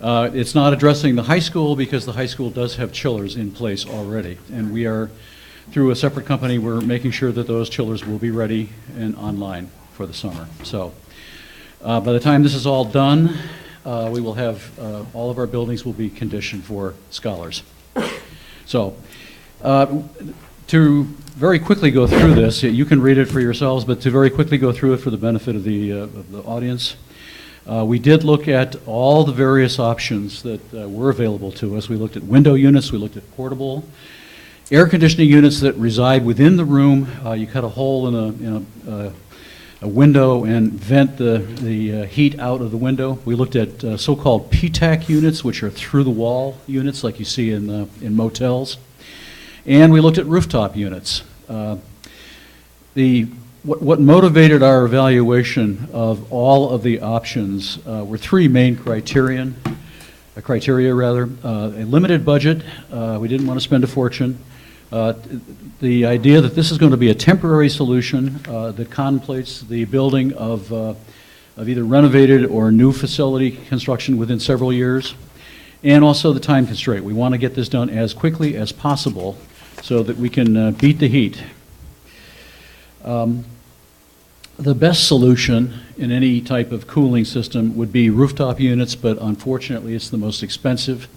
It's not addressing the high school because the high school does have chillers in place already, and we are, through a separate company, we're making sure that those chillers will be ready and online for the summer. So by the time this is all done, we will have, all of our buildings will be conditioned for scholars. So to very quickly go through this, you can read it for yourselves, but to very quickly go through it for the benefit of the audience, we did look at all the various options that were available to us. We looked at window units, we looked at portable air conditioning units that reside within the room. You cut a hole in a window and vent the heat out of the window. We looked at so-called PTAC units, which are through-the-wall units like you see in motels. And we looked at rooftop units. What motivated our evaluation of all of the options were 3 main criteria. A limited budget. We didn't want to spend a fortune. The idea that this is going to be a temporary solution that contemplates the building of either renovated or new facility construction within several years, and also the time constraint. We want to get this done as quickly as possible so that we can beat the heat. The best solution in any type of cooling system would be rooftop units, but unfortunately it's the most expensive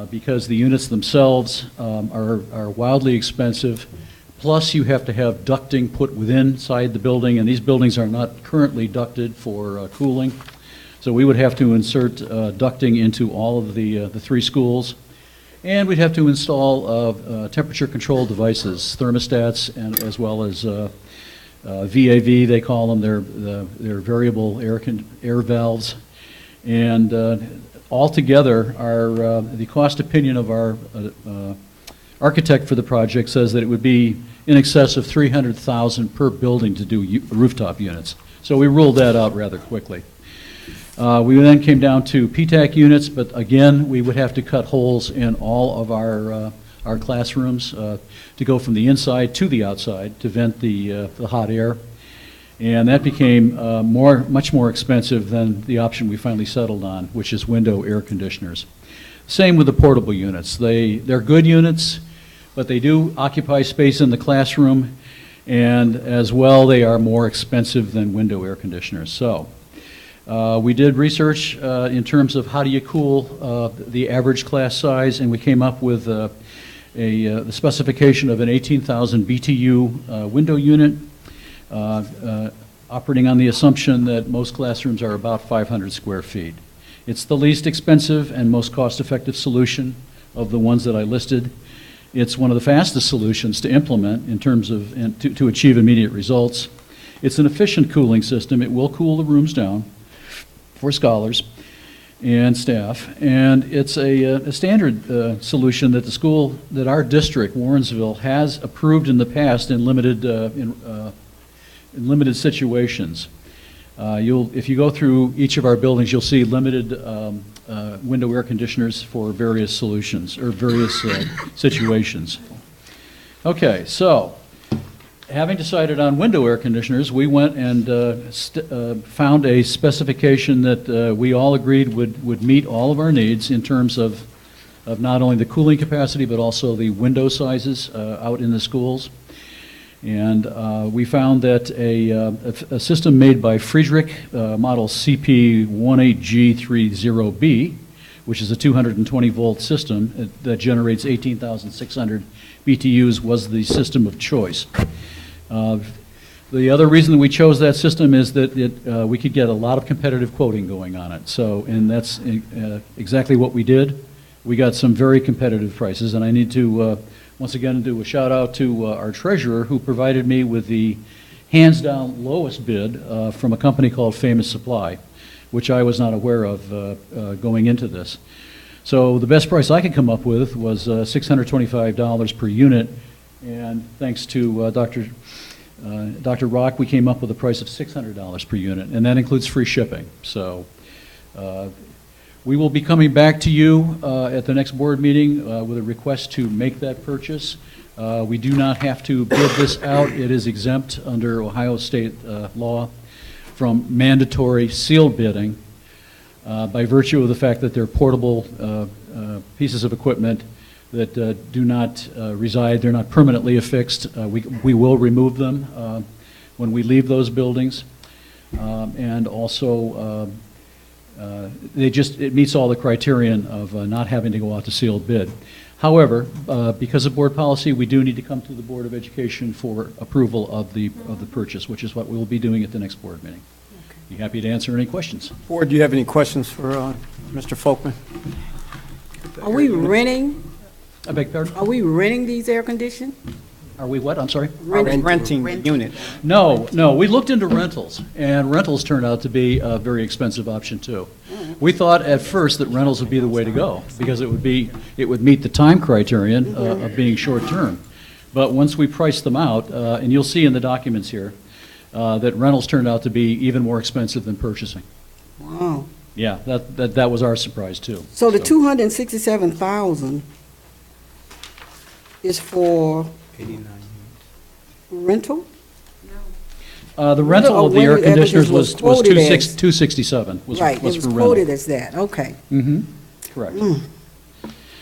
because the units themselves are wildly expensive. Plus you have to have ducting put inside the building, and these buildings are not currently ducted for cooling. So we would have to insert ducting into all of the 3 schools. And we'd have to install temperature control devices, thermostats, and as well as VAV, they call them. They're variable air valves. And altogether, the cost opinion of our architect for the project says that it would be in excess of $300,000 per building to do rooftop units. So we ruled that out rather quickly. We then came down to PTAC units, but again, we would have to cut holes in all of our classrooms to go from the inside to the outside to vent the hot air. And that became much more expensive than the option we finally settled on, which is window air conditioners. Same with the portable units. They're good units, but they do occupy space in the classroom, and as well, they are more expensive than window air conditioners. So we did research in terms of how do you cool the average class size, and we came up with the specification of an 18,000 BTU window unit, operating on the assumption that most classrooms are about 500 square feet. It's the least expensive and most cost-effective solution of the ones that I listed. It's one of the fastest solutions to implement in terms of, to achieve immediate results. It's an efficient cooling system. It will cool the rooms down for scholars and staff, and it's a standard solution that the school, that our district, Warrensville, has approved in the past in limited situations. If you go through each of our buildings, you'll see limited window air conditioners for various solutions or various situations. Okay, so having decided on window air conditioners, we went and found a specification that we all agreed would meet all of our needs in terms of not only the cooling capacity but also the window sizes out in the schools. And we found that a system made by Friedrich, model CP18G30B, which is a 220-volt system that generates 18,600 BTUs, was the system of choice. The other reason that we chose that system is that we could get a lot of competitive quoting going on it. So, and that's exactly what we did. We got some very competitive prices, and I need to once again do a shout out to our treasurer, who provided me with the hands down lowest bid from a company called Famous Supply, which I was not aware of going into this. So the best price I could come up with was $625 per unit, and thanks to Dr. Rock, we came up with a price of $600 per unit, and that includes free shipping. So we will be coming back to you at the next board meeting with a request to make that purchase. We do not have to bid this out. It is exempt under Ohio State law from mandatory sealed bidding by virtue of the fact that they're portable pieces of equipment that do not reside, they're not permanently affixed. We will remove them when we leave those buildings. And also, it meets all the criterion of not having to go out to sealed bid. However, because of board policy, we do need to come to the Board of Education for approval of the purchase, which is what we will be doing at the next board meeting. Be happy to answer any questions. Board, do you have any questions for Mr. Folkman? Are we renting? I beg your pardon? Are we renting these air conditioners? Are we what? I'm sorry? Renting the unit. No, we looked into rentals, and rentals turned out to be a very expensive option too. We thought at first that rentals would be the way to go because it would meet the time criterion of being short term. But once we priced them out, and you'll see in the documents here, that rentals turned out to be even more expensive than purchasing. Wow. Yeah, that was our surprise too. So the 267,000 is for 89 rental? The rental of the air conditioners was 267. Right, it was for quoted rental. as that, okay. Mm-hmm, correct.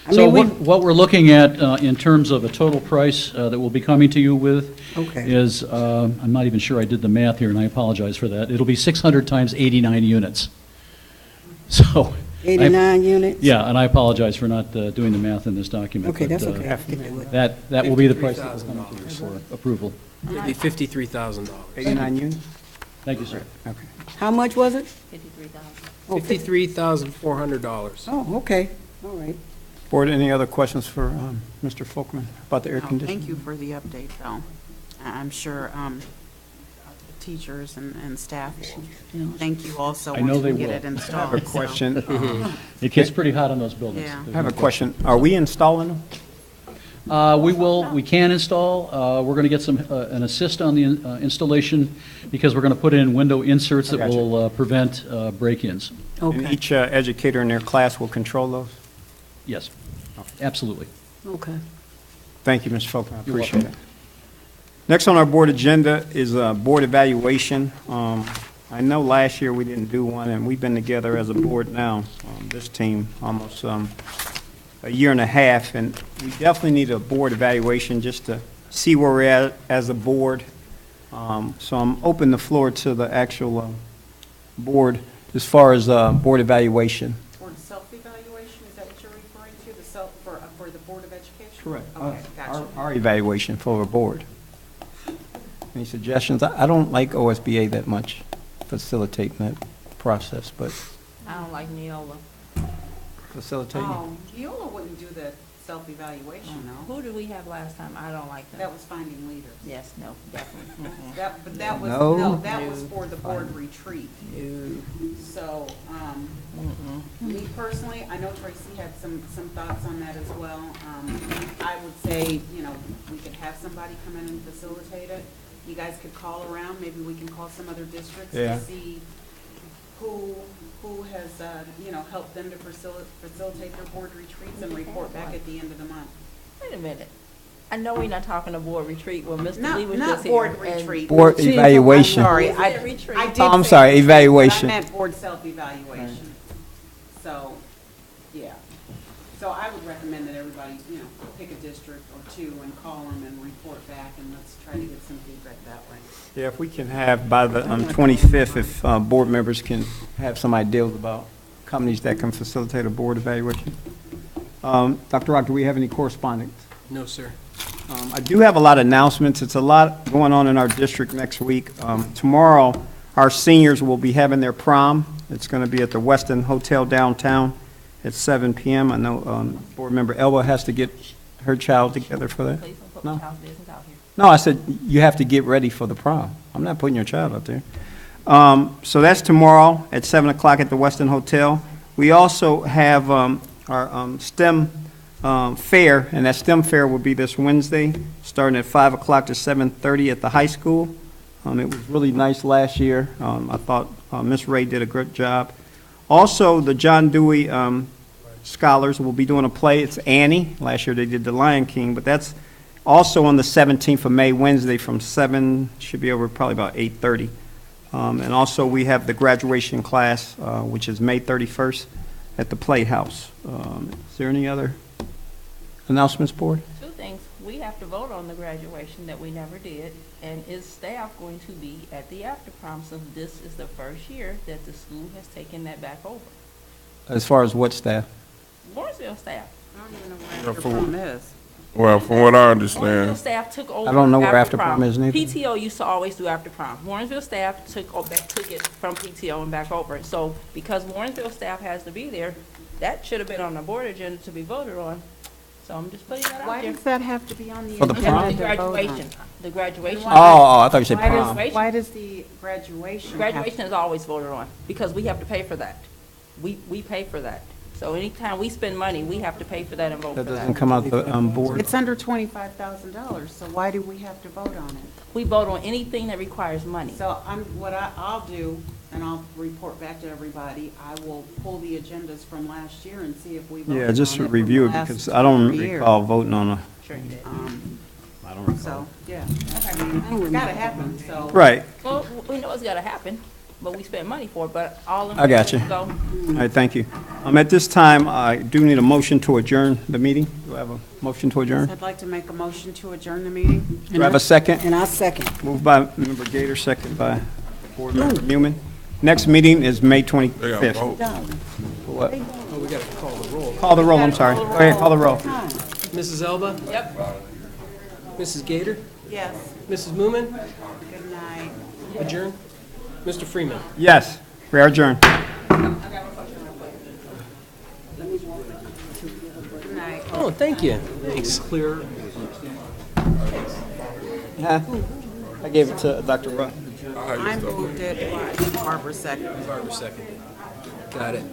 I So mean, what we're looking at in terms of a total price that we'll be coming to you with Okay. is, I'm not even sure I did the math here, and I apologize for that. It'll be 600 times 89 units. So. 89 units? Yeah, and I apologize for not doing the math in this document. Okay, but, that's okay. I can do it. That will be the price that will come to you for approval. It'd be $53,000. 89 units? Thank you, sir. Okay. How much was it? 53,000. Oh, $53,400. Oh, okay, all right. Board, any other questions for Mr. Folkman about the air conditioning? Thank you for the update, though. I'm sure teachers and staff will thank you also I know once we they get will. it I installed. have a so. question. It gets pretty hot in those buildings. Yeah. I have a question. Are we installing them? We can install. We're going to get an assist on the installation because we're going to put in window inserts that Gotcha. will prevent break-ins. And Okay, each educator in their class will control those? Yes, absolutely. okay. Thank you, Mr. Folkman. I You're appreciate it. welcome. Next on our board agenda is board evaluation. I know last year we didn't do one, and we've been together as a board now, this team, almost a year and a half, and we definitely need a board evaluation just to see where we're at as a board. So I'm open the floor to the actual board as far as board evaluation. Or self-evaluation, is that what you're referring to, the self, for the Board of Education? Correct. Okay, gotcha. Our evaluation for a board. Any suggestions? I don't like OSBA that much, facilitating that process, but I don't like Neola. facilitating. Oh, Neola wouldn't do the self-evaluation, no. Who did we have last time? I don't like them. That was finding leaders. Yes, no, definitely. Mm-mm. But that was, No. no, that was No. for the board retreat. No. So, Mm-mm. me personally, I know Tracy had some thoughts on that as well. I would say, you know, we could have somebody come in and facilitate it. You guys could call around, maybe we can call some other districts Yeah. to see who has, you know, helped them to facilitate their board retreats and report back at the end of the month. Wait a minute. I know we're not talking a board retreat when Mr. Lee was Not just here. board and- retreat. Board evaluation. I'm sorry, You said retreat. I did Oh, I'm say sorry, retreat, evaluation. But I meant board self-evaluation. So, yeah. So I would recommend that everybody, you know, pick a district or two and call them and report back, and let's try to get some feedback that way. Yeah, if we can have by the 25th, if board members can have some ideas about companies that can facilitate a board evaluation. Dr. Rock, do we have any correspondence? No, sir. I do have a lot of announcements. It's a lot going on in our district next week. Tomorrow, our seniors will be having their prom. It's going to be at the Westin Hotel downtown at 7 p.m. I know Board Member Elba has to get her child together for that. Please don't put No. my child's business out here. No, I said you have to get ready for the prom. I'm not putting your child out there. So that's tomorrow at 7 o'clock at the Westin Hotel. We also have our STEM fair, and that STEM fair will be this Wednesday, starting at 5 o'clock to 7:30 at the high school. It was really nice last year. I thought Miss Ray did a great job. Also, the John Dewey scholars will be doing a play. It's Annie. Last year they did The Lion King, but that's also on the 17th of May, Wednesday, from 7, should be over probably about 8:30. And also, we have the graduation class, which is May 31st at the Playhouse. Is there any other announcements, Board? Two things. We have to vote on the graduation that we never did, and is staff going to be at the after prom, since this is the first year that the school has taken that back over? As far as what staff? Warrensville staff. I don't even know where after prom is. Well, from what I Warrensville understand, staff took over. I don't know where after prom is neither. PTO used to always do after prom. Warrensville staff took it from PTO and back over. So because Warrensville staff has to be there, that should have been on the board agenda to be voted on. So I'm just putting that out Why there. does that have to be on the For the agenda prom? The to vote on? graduation, the graduation. Oh, I thought you said prom. Why does the graduation have? Graduation is always voted on, because we have to pay for that. We pay for that. So anytime we spend money, we have to pay for that and vote for That that. doesn't come out the board. It's under $25,000, so why do we have to vote on it? We vote on anything that requires money. So I'll do, and I'll report back to everybody, I will pull the agendas from last year and see if we voted on it. Yeah, just to from review the it, last because I don't 3 years. recall voting on a, Sure you did. I don't recall. So, yeah, I mean, it's gotta happen, so. Right. Well, we know it's gotta happen, but we spend money for it, but all in I got favor, you. go. All right, thank you. At this time, I do need a motion to adjourn the meeting. Do I have a motion to adjourn? I'd like to make a motion to adjourn the meeting. Do I have a second? And I second. Moved by Member Gator, second by Board Member Newman. Next meeting is May they got 25th. vote. What? Oh, we got to call the roll. Call the roll, I'm sorry. Go ahead, call the roll. Mrs. Elba? Yep. Mrs. Gator? Yes, Mrs. Moomin? good night. Adjourn? Mr. Freeman? Yes, we are adjourned. Good night. Oh, thank you. Thanks. Clear. Huh? I gave it to Dr. Rutt. I moved it, Barbara seconded. Barbara seconded. Got it.